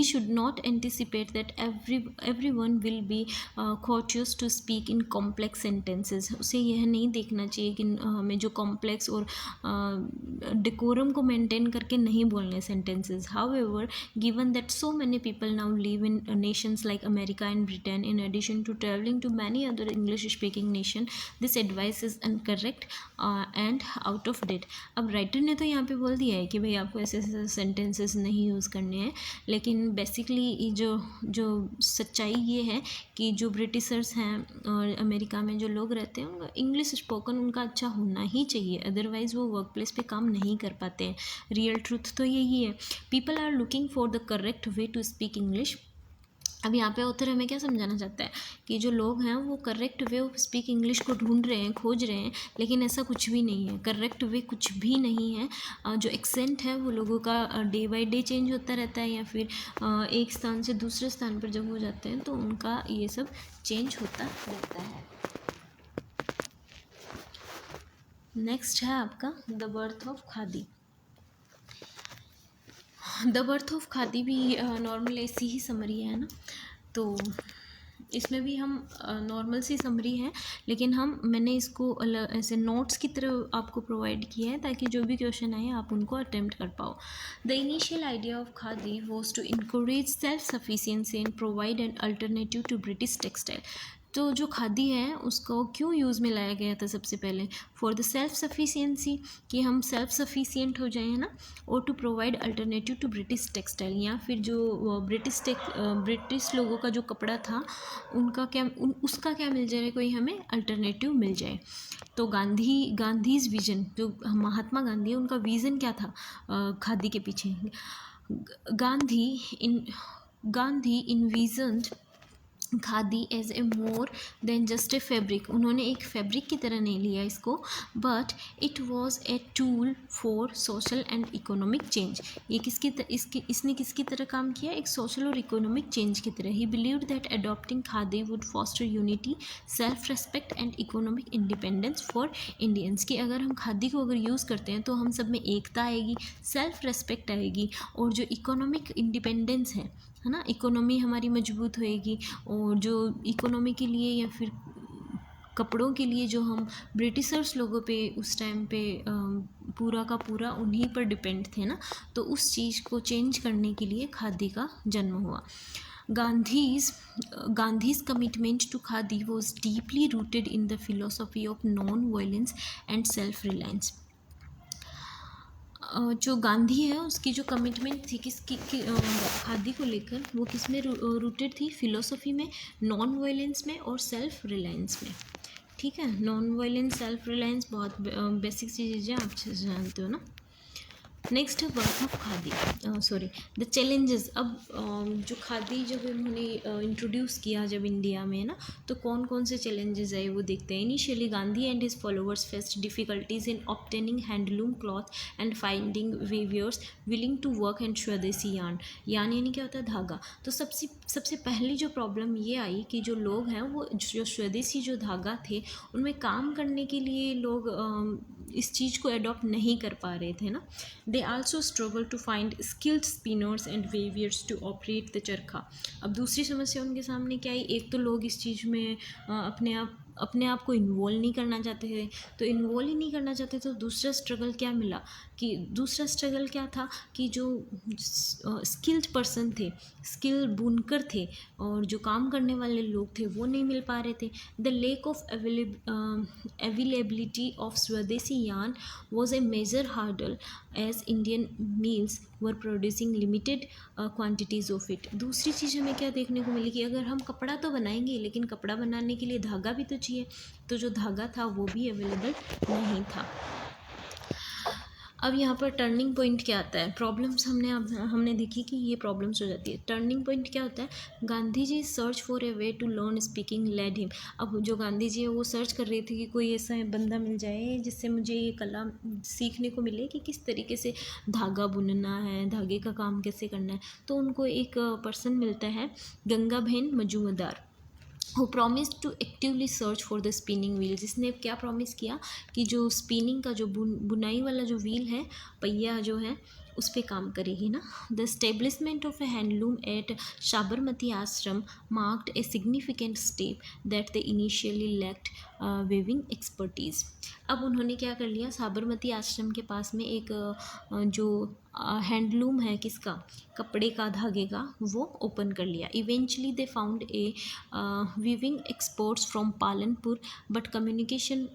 should not anticipate that everyone will be cautious to speak in complex sentences. उसे यह नहीं देखना चाहिए कि हमें जो कॉम्प्लेक्स और डेकोरम को मेंटेन करके नहीं बोलने sentences. However given that so many people now live in nations like America and Britain in addition to travelling to many other English speaking nation, this advice is incorrect and out of date. अब writer ने तो यहाँ पे बोल दिया है कि भाई आपको ऐसे ऐसे सेंटेंसेस नहीं यूज़ करने हैं, लेकिन बेसिकली जो सच्चाई ये है कि जो ब्रिटिशर्स हैं और अमेरिका में जो लोग रहते हैं इंग्लिश स्पोकन उनका अच्छा होना ही चाहिए, अदरवाइज़ वो वर्क प्लेस पे काम नहीं कर पाते हैं। रियल ट्रूथ तो यही है। People are looking for the correct way to speak English. अब यहाँ पे ऑथर हमें क्या समझाना चाहता है कि जो लोग हैं वो correct way of speak English को ढूंढ रहे हैं, खोज रहे हैं, लेकिन ऐसा कुछ भी नहीं है। करेक्ट वे कुछ भी नहीं है। जो एक्सेंट है वो लोगों का डे बाय डे चेंज होता रहता है, या फिर एक स्थान से दूसरे स्थान पर जब हो जाते हैं तो उनका ये सब चेंज होता रहता है। नेक्स्ट है आपका the birth of khadi. The birth of khadi भी नॉर्मल ऐसी ही समरी है ना, तो इसमें भी हम नॉर्मल सी समरी है, लेकिन मैंने इसको ऐसे नोट्स की तरह आपको प्रोवाइड किया है ताकि जो भी क्वेश्चन आए आप उनको अटेम्प्ट कर पाओ। The initial idea of khadi was to encourage self sufficiency and provide an alternative to British textile. तो जो खादी है उसको क्यों यूज़ में लाया गया था सबसे पहले? फॉर द सेल्फ सफिशिएंसी, कि हम सेल्फ सफिशिएंट हो जाएं ना, और to provide alternative to British textile, या फिर जो ब्रिटिश लोगों का जो कपड़ा था उनका उसका क्या मिल जाए, कोई हमें अल्टरनेटिव मिल जाए। तो गांधीज विजन, जो महात्मा गांधी है उनका विज़न क्या था खादी के पीछे? Gandhi envisioned khadi as a more than just a fabric. उन्होंने एक फैब्रिक की तरह नहीं लिया इसको, but it was a tool for social and economic change. ये इसने किसकी तरह काम किया? एक सोशल और इकोनॉमिक चेंज की तरह। ही believed that adopting khadi would foster unity, self respect and economic independence for Indians. कि अगर हम खादी को अगर यूज़ करते हैं तो हम सब में एकता आएगी, सेल्फ रेस्पेक्ट आएगी, और जो इकोनॉमिक इंडिपेंडेंस है ना, इकोनॉमी हमारी मजबूत होएगी। और जो इकोनॉमी के लिए या फिर कपड़ों के लिए जो हम ब्रिटिशर्स लोगों पे उस टाइम पे पूरा का पूरा उन्हीं पर डिपेंड थे ना, तो उस चीज़ को चेंज करने के लिए खादी का जन्म हुआ। Gandhi's commitment to khadi was deeply rooted in the philosophy of non-violence and self-reliance. जो गांधी है उसकी जो कमिटमेंट थी खादी को लेकर, वो किस में रूटेड थी? फिलोसफी में, नॉन वायलेंस में और सेल्फ रिलायंस में। ठीक है, नॉन वायलेंस, सेल्फ रिलायंस बहुत बेसिक चीज़ें आप जानते हो ना। नेक्स्ट है birth of khadi, the challenges. अब जो खादी जब उन्होंने इंट्रोड्यूस किया जब इंडिया में ना, तो कौन कौन से चैलेंजेस आए वो देखते हैं। Initially Gandhi and his followers faced difficulties in obtaining handloom cloth and finding weavers willing to work and swadeshi yarn यानी क्या होता है? धागा। तो सबसे पहली जो प्रॉब्लम ये आई कि जो लोग हैं वो जो स्वदेशी जो धागा थे उनमें काम करने के लिए लोग इस चीज़ को अडॉप्ट नहीं कर पा रहे थे ना। They also struggle to find skilled spinners and weavers to operate the charkha. अब दूसरी समस्या उनके सामने क्या आई? एक तो लोग इस चीज़ में अपने आप को इन्वॉल्व नहीं करना चाहते थे, तो इन्वॉल्व ही नहीं करना चाहते तो दूसरा स्ट्रगल क्या मिला? कि दूसरा स्ट्रगल क्या था कि जो स्किल्ड पर्सन थे, स्किल बुनकर थे और जो काम करने वाले लोग थे वो नहीं मिल पा रहे थे। The lack of availability of swadeshi yarn was a major hurdle as Indian mills were producing limited quantities of it. दूसरी चीज़ हमें क्या देखने को मिली कि अगर हम कपड़ा तो बनाएंगे लेकिन कपड़ा बनाने के लिए धागा भी तो चाहिए, तो जो धागा था वो भी अवेलेबल नहीं था। अब यहाँ पर टर्निंग पॉइंट क्या आता है? प्रॉब्लम्स हमने देखी कि ये प्रॉब्लम्स हो जाती है। टर्निंग पॉइंट क्या होता है? Gandhi ji search for a way to learn speaking led him. अब जो गांधी जी है वो सर्च कर रही थी कि कोई ऐसा बंदा मिल जाए जिससे मुझे ये कला सीखने को मिले कि किस तरीके से धागा बुनना है, धागे का काम कैसे करना है। तो उनको एक पर्सन मिलता है, गंगा बहन Majumdar, who promised to actively search for the spinning wheel। जिसने क्या प्रॉमिस किया कि जो स्पिनिंग का जो बुनाई वाला जो व्हील है, पहिया जो है, उस पर काम करेगी ना। The establishment of a handloom at Sabarmati Ashram marked a significant step that the initially lacked weaving expertise. अब उन्होंने क्या कर लिया, साबरमती आश्रम के पास में एक जो हैंडलूम है किसका, कपड़े का, धागे का, वो ओपन कर लिया। Eventually they found a weaving experts from Palanpur but communication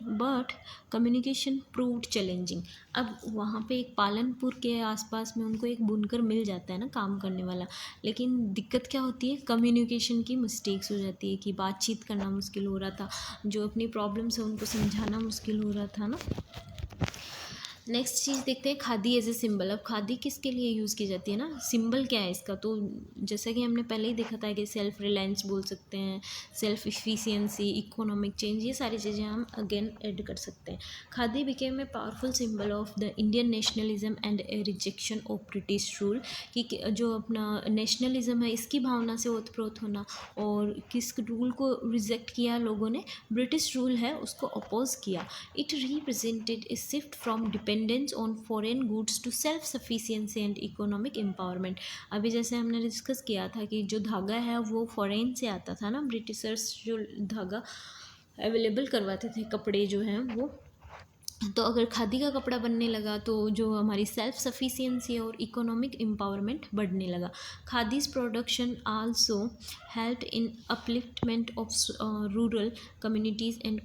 proved challenging. अब वहाँ पे एक पालनपुर के आसपास में उनको एक बुनकर मिल जाता है ना काम करने वाला, लेकिन दिक्कत क्या होती है, कम्युनिकेशन की मिस्टेक्स हो जाती है कि बातचीत करना मुश्किल हो रहा था, जो अपनी प्रॉब्लम्स है उनको समझाना मुश्किल हो रहा था ना। नेक्स्ट चीज़ देखते हैं, खादी एज ए सिंबल। अब खादी किसके लिए यूज़ की जाती है ना, सिंबल क्या है इसका, तो जैसा कि हमने पहले ही देखा था कि सेल्फ रिलायंस बोल सकते हैं, सेल्फ इफिशियंसी, इकोनॉमिक चेंज, ये सारी चीज़ें हम अगेन ऐड कर सकते हैं। Khadi became a powerful symbol of the Indian nationalism and A rejection of British rule, कि जो अपना नेशनलिज्म है इसकी भावना से ओतप्रोत होना, और किस रूल को रिजेक्ट किया लोगों ने, ब्रिटिश रूल है उसको अपोज किया। It represented a shift from dependence on foreign goods to self sufficiency and economic empowerment. अभी जैसे हमने डिस्कस किया था कि जो धागा है वो फॉरेन से आता था ना, ब्रिटिशर्स जो धागा अवेलेबल करवाते थे, कपड़े जो हैं वो, तो अगर खादी का कपड़ा बनने लगा तो जो हमारी सेल्फ सफिशिएंसी और इकोनॉमिक एम्पावरमेंट बढ़ने लगा। Khadi's production also help in upliftment of rural communities and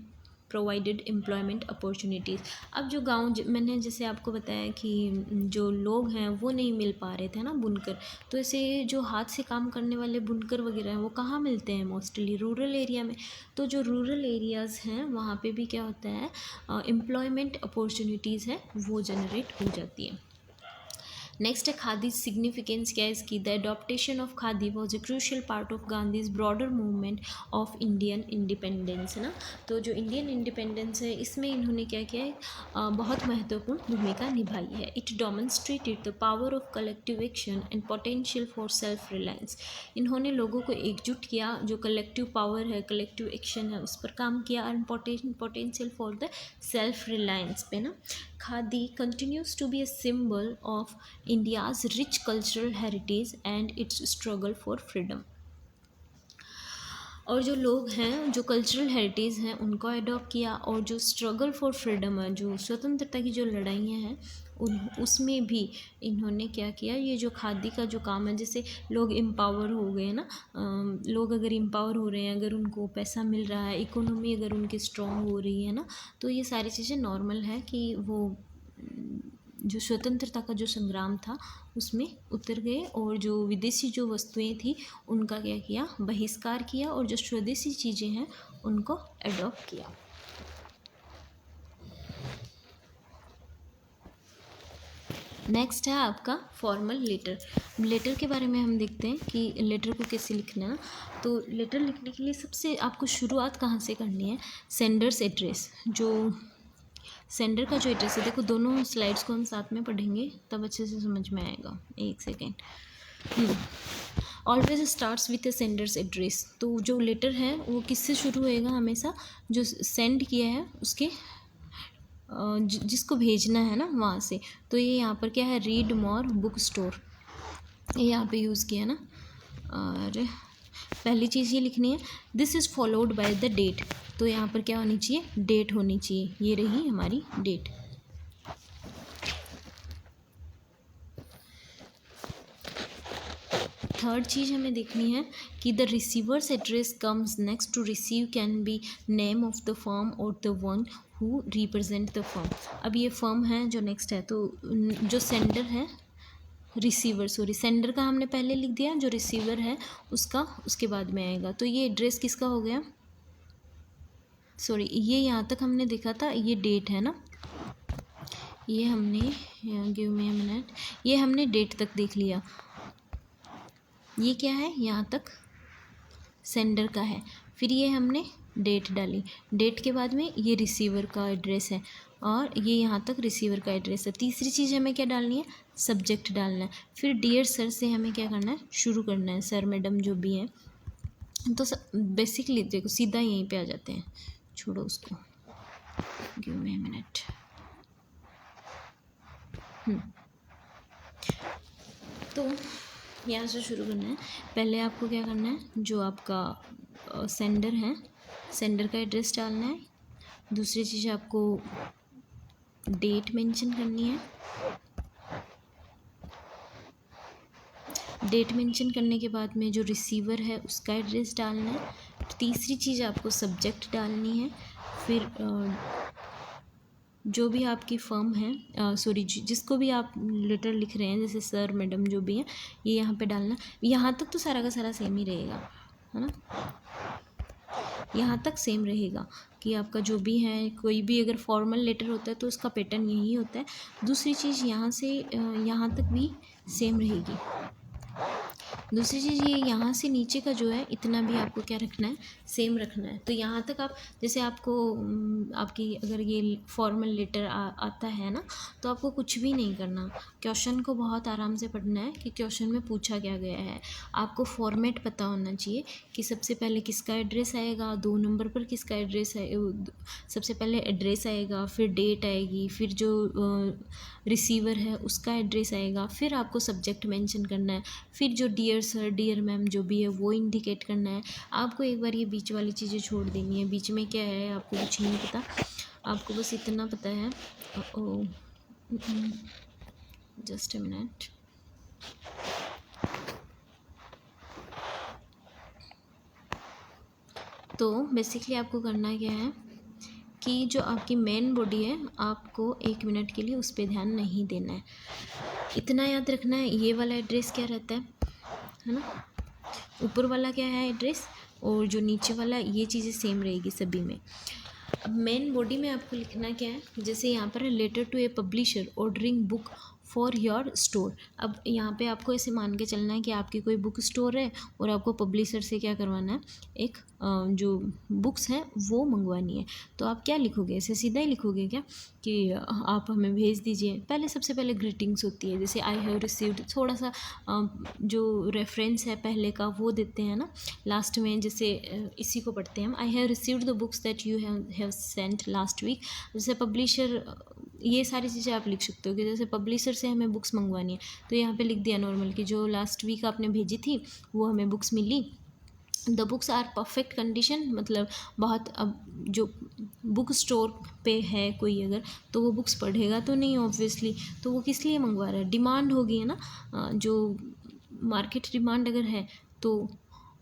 provided employment opportunities. अब जो गांव, मैंने जैसे आपको बताया कि जो लोग हैं वो नहीं मिल पा रहे थे ना बुनकर, तो ऐसे जो हाथ से काम करने वाले बुनकर वगैरह हैं वो कहाँ मिलते हैं, मोस्टली रूरल एरिया में। तो जो रूरल एरियाज़ हैं वहाँ पे भी क्या होता है, एम्प्लॉयमेंट अपॉर्चुनिटीज़ है वो जनरेट हो जाती है। नेक्स्ट है खादी सिग्निफिकेंस क्या है इसकी, the adaptation of khadi was a crucial part of Gandhi's broader movement of Indian independence, है ना। तो जो इंडियन इंडिपेंडेंस है इसमें इन्होंने क्या किया है, बहुत महत्वपूर्ण भूमिका निभाई है। It demonstrated the power of collective action and potential for self reliance. इन्होंने लोगों को एकजुट किया, जो कलेक्टिव पावर है, कलेक्टिव एक्शन है, उस पर काम किया, and potential for the self reliance पे ना। Khadi continues to be a symbol of India's rich cultural heritage and its struggle for freedom। और जो लोग हैं जो कल्चरल हेरिटेज हैं उनको अडॉप्ट किया, और जो स्ट्रगल फॉर फ्रीडम है, जो स्वतंत्रता की जो लड़ाइयाँ हैं उसमें भी इन्होंने क्या किया, ये जो खादी का जो काम है, जैसे लोग एम्पावर हो गए ना, लोग अगर एम्पावर हो रहे हैं, अगर उनको पैसा मिल रहा है, इकोनॉमी अगर उनकी स्ट्रॉन्ग हो रही है ना, तो ये सारी चीज़ें नॉर्मल है कि वो जो स्वतंत्रता का जो संग्राम था उसमें उतर गए, और जो विदेशी जो वस्तुएं थी उनका क्या किया, बहिष्कार किया, और जो स्वदेशी चीज़ें हैं उनको अडॉप्ट किया। नेक्स्ट है आपका फॉर्मल लेटर। लेटर के बारे में हम देखते हैं कि लेटर को कैसे लिखना है। तो लेटर लिखने के लिए सबसे आपको शुरुआत कहाँ से करनी है, सेंडर्स एड्रेस। जो सेंडर का जो एड्रेस है, देखो दोनों स्लाइड्स को हम साथ में पढ़ेंगे तब अच्छे से समझ में आएगा। एक second. Always starts with A sender's address. तो जो लेटर है वो किससे शुरू होएगा, हमेशा जो सेंड किया है उसके जिसको भेजना है ना वहाँ से। तो ये यहाँ पर क्या है, रीड मोर बुक स्टोर, ये यहाँ पे यूज़ किया ना। और पहली चीज़ ये लिखनी है, this is followed by the date. तो यहाँ पर क्या होनी चाहिए, डेट होनी चाहिए, ये रही हमारी डेट। थर्ड चीज़ हमें देखनी है कि the receiver's address comes next. To receive can be name of the firm or the one who represent the firm. अब ये फर्म है जो नेक्स्ट है, तो जो सेंडर है, रिसीवर सॉरी, सेंडर का हमने पहले लिख दिया, जो रिसीवर है उसका उसके बाद में आएगा। तो ये एड्रेस किसका हो गया, सॉरी ये यहाँ तक हमने देखा था, ये डेट है ना, ये हमने गिव मी अ मिनट, ये हमने डेट तक देख लिया। ये क्या है, यहाँ तक सेंडर का है, फिर ये हमने डेट डाली, डेट के बाद में ये रिसीवर का एड्रेस है, और ये यहाँ तक रिसीवर का एड्रेस है। तीसरी चीज़ हमें क्या डालनी है, सब्जेक्ट डालना है। फिर डियर सर से हमें क्या करना है, शुरू करना है, सर मैडम जो भी हैं। तो बेसिकली देखो सीधा यहीं पे आ जाते हैं, छोड़ो उसको, गिव मी अ मिनट। तो यहाँ से शुरू करना है। पहले आपको क्या करना है, जो आपका सेंडर है, सेंडर का एड्रेस डालना है। दूसरी चीज़ आपको डेट मेंशन करनी है। डेट मेंशन करने के बाद में जो रिसीवर है उसका एड्रेस डालना है। तीसरी चीज़ आपको सब्जेक्ट डालनी है। फिर जो भी आपकी फर्म है, सॉरी, जिसको भी आप लेटर लिख रहे हैं, जैसे सर मैडम जो भी हैं, ये यहाँ पे डालना। यहाँ तक तो सारा का सारा सेम ही रहेगा, है ना। यहाँ तक सेम रहेगा कि आपका जो भी है, कोई भी अगर फॉर्मल लेटर होता है तो उसका पैटर्न यही होता है। दूसरी चीज़ यहाँ से यहाँ तक भी सेम रहेगी। दूसरी चीज़ ये यहाँ से नीचे का जो है इतना भी आपको क्या रखना है, सेम रखना है। तो यहाँ तक आप, जैसे आपको आपकी अगर ये फॉर्मल लेटर आता है ना, तो आपको कुछ भी नहीं करना। क्वेश्चन को बहुत आराम से पढ़ना है कि क्वेश्चन में पूछा क्या गया है। आपको फॉर्मेट पता होना चाहिए कि सबसे पहले किसका एड्रेस आएगा, 2 नंबर पर किसका एड्रेस है। सबसे पहले एड्रेस आएगा, फिर डेट आएगी, फिर जो रिसीवर है उसका एड्रेस आएगा, फिर आपको सब्जेक्ट मेंशन करना है, फिर जो डियर सर डियर मैम जो भी है वो इंडिकेट करना है। आपको एक बार ये बीच वाली चीज़ें छोड़ देनी है। बीच में क्या है आपको कुछ नहीं पता, आपको बस इतना पता है। Just a minute. तो बेसिकली आपको करना क्या है कि जो आपकी मेन बॉडी है, आपको 1 मिनट के लिए उस पर ध्यान नहीं देना है। इतना याद रखना है, ये वाला एड्रेस क्या रहता है ना, ऊपर वाला क्या है एड्रेस, और जो नीचे वाला, ये चीज़ें सेम रहेगी सभी में। अब मेन बॉडी में आपको लिखना क्या है, जैसे यहाँ पर है letter to a publisher ordering book for your store. अब यहाँ पे आपको ऐसे मान के चलना है कि आपकी कोई बुक स्टोर है और आपको पब्लिशर से क्या करवाना है, एक जो बुक्स हैं वो मंगवानी है। तो आप क्या लिखोगे, ऐसे सीधा ही लिखोगे क्या कि आप हमें भेज दीजिए। पहले सबसे पहले ग्रीटिंग्स होती है, जैसे आई हैव रिसीव्ड, थोड़ा सा जो रेफरेंस है पहले का वो देते हैं ना लास्ट में। जैसे इसी को पढ़ते हैं हम, I have received the books that you have sent last week. जैसे पब्लिशर, ये सारी चीज़ें आप लिख सकते हो कि जैसे पब्लिशर से हमें बुक्स मंगवानी है, तो यहाँ पे लिख दिया नॉर्मल कि जो लास्ट वीक आपने भेजी थी वो हमें बुक्स मिली। The books are perfect condition, मतलब बहुत, अब जो बुक स्टोर पे है कोई अगर, तो वो बुक्स पढ़ेगा तो नहीं ऑब्वियसली, तो वो किस लिए मंगवा रहा है, डिमांड होगी है ना। जो मार्केट डिमांड अगर है तो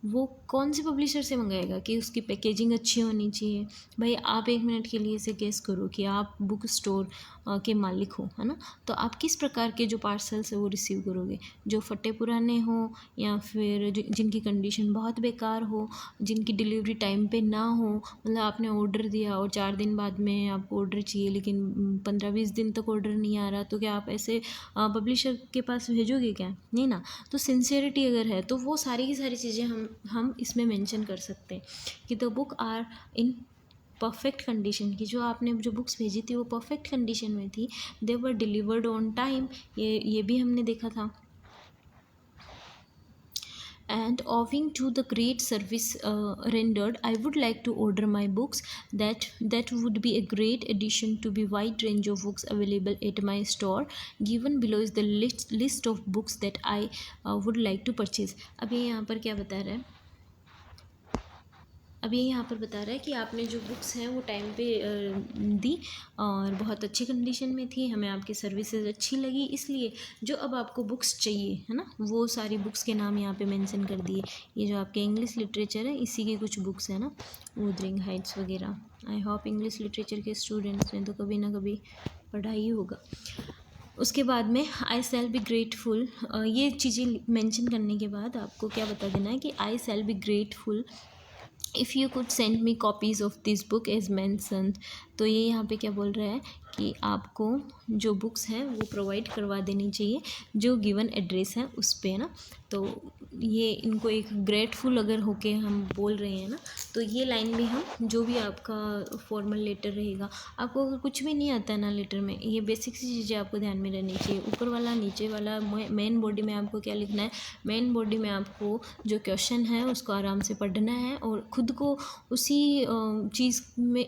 वो कौन से पब्लिशर से मंगाएगा कि उसकी पैकेजिंग अच्छी होनी चाहिए। भाई आप 1 मिनट के लिए इसे गेस करो कि आप बुक स्टोर के मालिक हो, है ना, तो आप किस प्रकार के जो पार्सल्स है वो रिसीव करोगे, जो फटे पुराने हो या फिर जिनकी कंडीशन बहुत बेकार हो, जिनकी डिलीवरी टाइम पे ना हो। मतलब आपने ऑर्डर दिया और 4 दिन बाद में आपको ऑर्डर चाहिए, लेकिन 15-20 दिन तक ऑर्डर नहीं आ रहा, तो क्या आप ऐसे पब्लिशर के पास भेजोगे क्या, नहीं ना। तो सिंसियरिटी अगर है तो वो सारी की सारी चीज़ें हम इसमें मेंशन कर सकते हैं कि the book are in perfect condition, की जो आपने जो बुक्स भेजी थी वो परफेक्ट कंडीशन में थी। दे वर डिलीवर्ड ऑन टाइम, ये भी हमने देखा था। And owing to the great service rendered, I would like to order my books. That would be a great addition to the wide range of books available at my store. Given below is the list of books that I would like to purchase. अब ये यहाँ पर क्या बता रहा है, अब ये यहाँ पर बता रहा है कि आपने जो बुक्स हैं वो टाइम पे दी और बहुत अच्छी कंडीशन में थी, हमें आपकी सर्विसेज अच्छी लगी, इसलिए जो अब आपको बुक्स चाहिए है ना, वो सारी बुक्स के नाम यहाँ पे मेंशन कर दिए। ये जो आपके इंग्लिश लिटरेचर है इसी की कुछ बुक्स है ना, वुदरिंग हाइट्स वगैरह। आई होप इंग्लिश लिटरेचर के स्टूडेंट्स ने तो कभी ना कभी पढ़ा ही होगा। उसके बाद में आई शैल बी ग्रेटफुल, ये चीज़ें मेंशन करने के बाद आपको क्या बता देना है कि I shall be grateful if you could send me copies of this book as mentioned. तो ये यहाँ पे क्या बोल रहा है कि आपको जो बुक्स हैं वो प्रोवाइड करवा देनी चाहिए जो गिवन एड्रेस है उस पर, है ना। तो ये इनको एक ग्रेटफुल अगर होके हम बोल रहे हैं ना, तो ये लाइन भी हम, जो भी आपका फॉर्मल लेटर रहेगा, आपको अगर कुछ भी नहीं आता है ना लेटर में, ये बेसिक सी चीज़ें आपको ध्यान में रहनी चाहिए। ऊपर वाला, नीचे वाला, मेन बॉडी में आपको क्या लिखना है, मेन बॉडी में आपको जो क्वेश्चन है उसको आराम से पढ़ना है और ख़ुद को उसी चीज़ में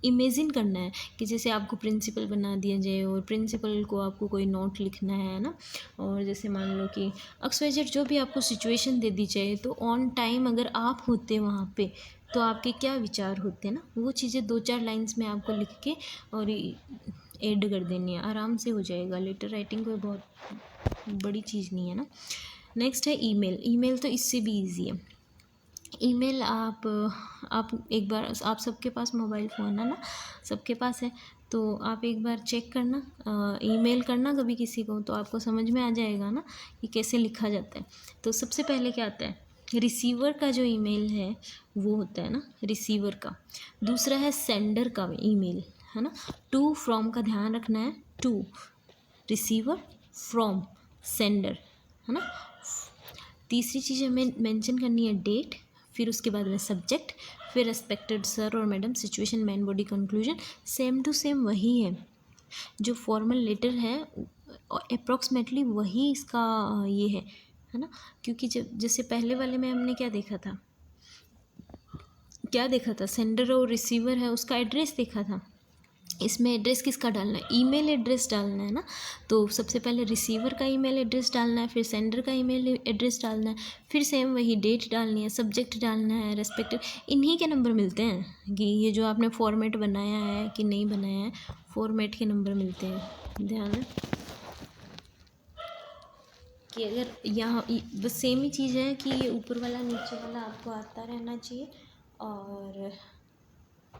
इमेजिन करना है कि जैसे आपको प्रिंसिपल बना दिया जाए और प्रिंसिपल को आपको कोई नोट लिखना है ना, और जैसे मान लो कि XYZ जो भी आपको सिचुएशन दे दी जाए, तो ऑन टाइम अगर आप होते वहाँ पे तो आपके क्या विचार होते ना, वो चीज़ें 2-4 लाइन्स में आपको लिख के और ऐड कर देनी है, आराम से हो जाएगा। लेटर राइटिंग कोई बहुत बड़ी चीज़ नहीं है ना। नेक्स्ट है ईमेल। ईमेल तो इससे भी ईजी है। ईमेल आप एक बार, आप सबके पास मोबाइल फ़ोन है ना, सबके पास है, तो आप एक बार चेक करना, ईमेल करना कभी किसी को, तो आपको समझ में आ जाएगा ना कि कैसे लिखा जाता है। तो सबसे पहले क्या आता है, रिसीवर का जो ईमेल है वो होता है ना रिसीवर का। दूसरा है सेंडर का ईमेल, है ना। टू फ्रॉम का ध्यान रखना है, टू रिसीवर, फ्रॉम सेंडर, है ना। तीसरी चीज़ हमें मेंशन करनी है डेट, फिर उसके बाद में सब्जेक्ट, फिर रेस्पेक्टेड सर और madam, situation, main, body, conclusion. Same to same वही है जो फॉर्मल लेटर है, अप्रॉक्सीमेटली वही इसका ये है ना। क्योंकि जब जैसे पहले वाले में हमने क्या देखा था, सेंडर और रिसीवर है उसका एड्रेस देखा था। इसमें एड्रेस किसका डालना है, ईमेल एड्रेस डालना है ना। तो सबसे पहले रिसीवर का ईमेल एड्रेस डालना है, फिर सेंडर का ईमेल एड्रेस डालना है, फिर सेम वही डेट डालनी है, सब्जेक्ट डालना है, रेस्पेक्टिव। इन्हीं के नंबर मिलते हैं कि ये जो आपने फॉर्मेट बनाया है कि नहीं बनाया है, फॉर्मेट के नंबर मिलते हैं। ध्यान है कि अगर यहाँ बस सेम ही चीज़ है कि ये ऊपर वाला नीचे वाला आपको आता रहना चाहिए, और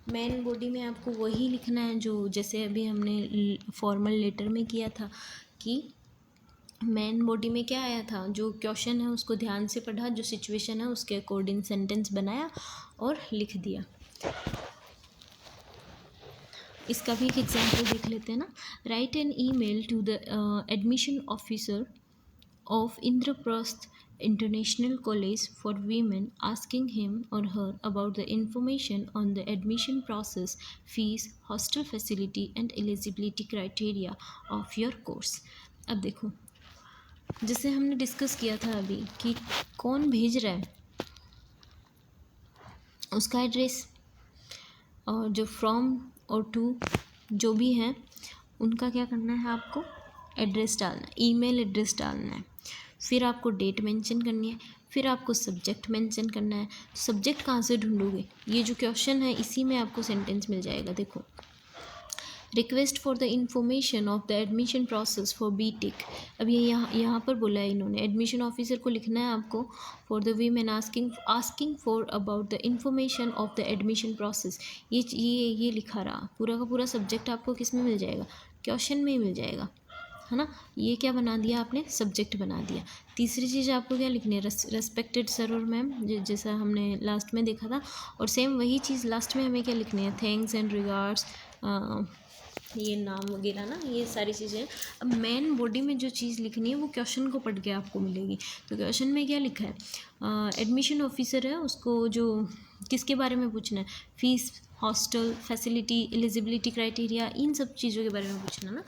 मेन बॉडी में आपको वही लिखना है जो जैसे अभी हमने फॉर्मल लेटर में किया था कि मेन बॉडी में क्या आया था, जो क्वेश्चन है उसको ध्यान से पढ़ा, जो सिचुएशन है उसके अकॉर्डिंग सेंटेंस बनाया और लिख दिया। इसका भी एक एग्जांपल देख लेते हैं ना। Write an email to the admission officer of Indraprasth International College for Women, asking him or her about the information on the admission process, fees, hostel facility and eligibility criteria of your course। अब देखो, जैसे हमने discuss किया था अभी कि कौन भेज रहा है, उसका एड्रेस, और जो फ्रॉम और टू जो भी है उनका क्या करना है, आपको एड्रेस डालना है, ईमेल एड्रेस डालना है। फिर आपको डेट मेंशन करनी है, फिर आपको सब्जेक्ट मेंशन करना है। सब्जेक्ट कहाँ से ढूंढोगे, ये जो क्वेश्चन है इसी में आपको सेंटेंस मिल जाएगा। देखो, request for the information of the admission process for BTech. अब ये यहाँ पर बोला है इन्होंने, एडमिशन ऑफिसर को लिखना है आपको, for the women asking for about the information of the admission process. ये लिखा रहा, पूरा का पूरा सब्जेक्ट आपको किस में मिल जाएगा, क्वेश्चन में ही मिल जाएगा, है ना। ये क्या बना दिया आपने, सब्जेक्ट बना दिया। तीसरी चीज़ आपको क्या लिखनी है, रेस्पेक्टेड सर और मैम, जैसा हमने लास्ट में देखा था। और सेम वही चीज़ लास्ट में हमें क्या लिखनी है, थैंक्स एंड रिगार्ड्स, ये नाम वगैरह ना, ये सारी चीज़ें। अब मेन बॉडी में जो चीज़ लिखनी है वो क्वेश्चन को पढ़ के आपको मिलेगी। तो क्वेश्चन में क्या लिखा है, एडमिशन ऑफिसर है उसको जो किसके बारे में पूछना है, fees, hostel facility, eligibility criteria, इन सब चीज़ों के बारे में पूछना ना।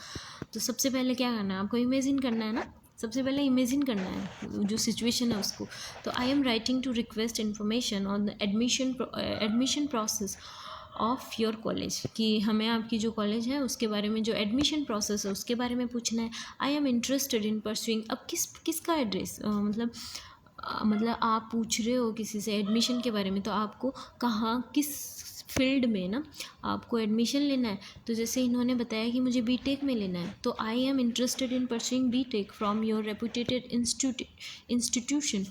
तो सबसे पहले क्या करना है, आपको इमेजिन करना है ना, सबसे पहले इमेजिन करना है जो सिचुएशन है उसको। तो I am writing to request information on the admission process of your college, कि हमें आपकी जो कॉलेज है उसके बारे में, जो एडमिशन प्रोसेस है उसके बारे में पूछना है। आई एम इंटरेस्टेड इन परस्यूइंग, अब किसका एड्रेस, मतलब आप पूछ रहे हो किसी से एडमिशन के बारे में, तो आपको कहाँ, किस फील्ड में ना आपको एडमिशन लेना है। तो जैसे इन्होंने बताया कि मुझे बीटेक में लेना है, तो I am interested in pursuing BTech from your reputed institution.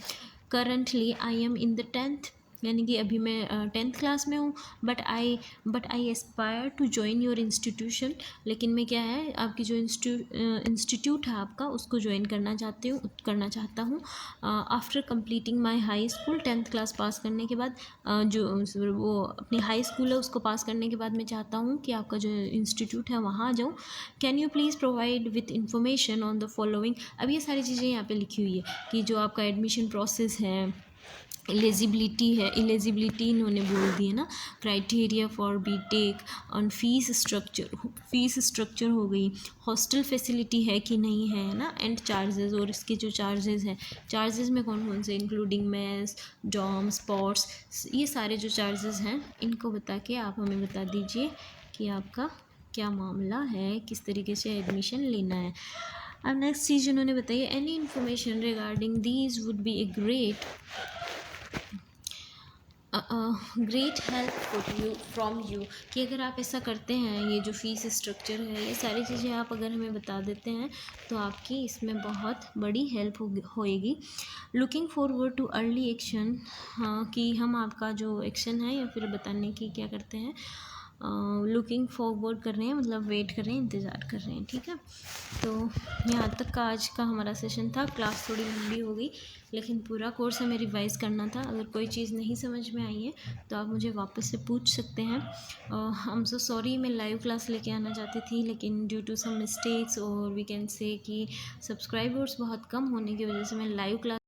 Currently I am in the 10th, यानी कि अभी मैं 10th क्लास में हूँ, but I aspire to join your institution. लेकिन मैं क्या है, आपकी जो इंस्टीट्यूट है आपका, उसको ज्वाइन करना चाहता हूँ। After completing my high school, 10th class pass करने के बाद, जो वो अपनी हाई स्कूल है उसको पास करने के बाद मैं चाहता हूँ कि आपका जो इंस्टीट्यूट है वहाँ आ जाऊँ। Can you please provide with information on the following. अब ये सारी चीज़ें यहाँ पे लिखी हुई है कि जो आपका एडमिशन प्रोसेस है, एलिजिबिलिटी है, एलिजिबिलिटी इन्होंने बोल दी है ना, criteria for BTech, on fees structure हो गई, हॉस्टल फैसिलिटी है कि नहीं है ना, एंड चार्जेस, और इसके जो चार्जेस हैं, चार्जेस में कौन कौन से, इंक्लूडिंग मेस, डॉम, स्पॉट्स, ये सारे जो चार्जेस हैं इनको बता के आप हमें बता दीजिए कि आपका क्या मामला है, किस तरीके से एडमिशन लेना है। अब नेक्स्ट चीज़ उन्होंने बताई, any information regarding these would be a great help for you from you, कि अगर आप ऐसा करते हैं, ये जो फीस स्ट्रक्चर है, ये सारी चीज़ें आप अगर हमें बता देते हैं तो आपकी इसमें बहुत बड़ी हेल्प होएगी। Looking forward too early action, हाँ, कि हम आपका जो एक्शन है या फिर बताने की क्या करते हैं, लुकिंग फॉरवर्ड कर रहे हैं, मतलब वेट कर रहे हैं, इंतज़ार कर रहे हैं। ठीक है, तो यहाँ तक का आज का हमारा सेशन था। क्लास थोड़ी लंबी हो गई, लेकिन पूरा कोर्स हमें रिवाइज़ करना था। अगर कोई चीज़ नहीं समझ में आई है तो आप मुझे वापस से पूछ सकते हैं। आई एम सो सॉरी, मैं लाइव क्लास लेके आना चाहती थी, लेकिन ड्यू टू सम मिस्टेक्स और वी कैन से कि सब्सक्राइबर्स बहुत कम होने की वजह से मैं लाइव क्लास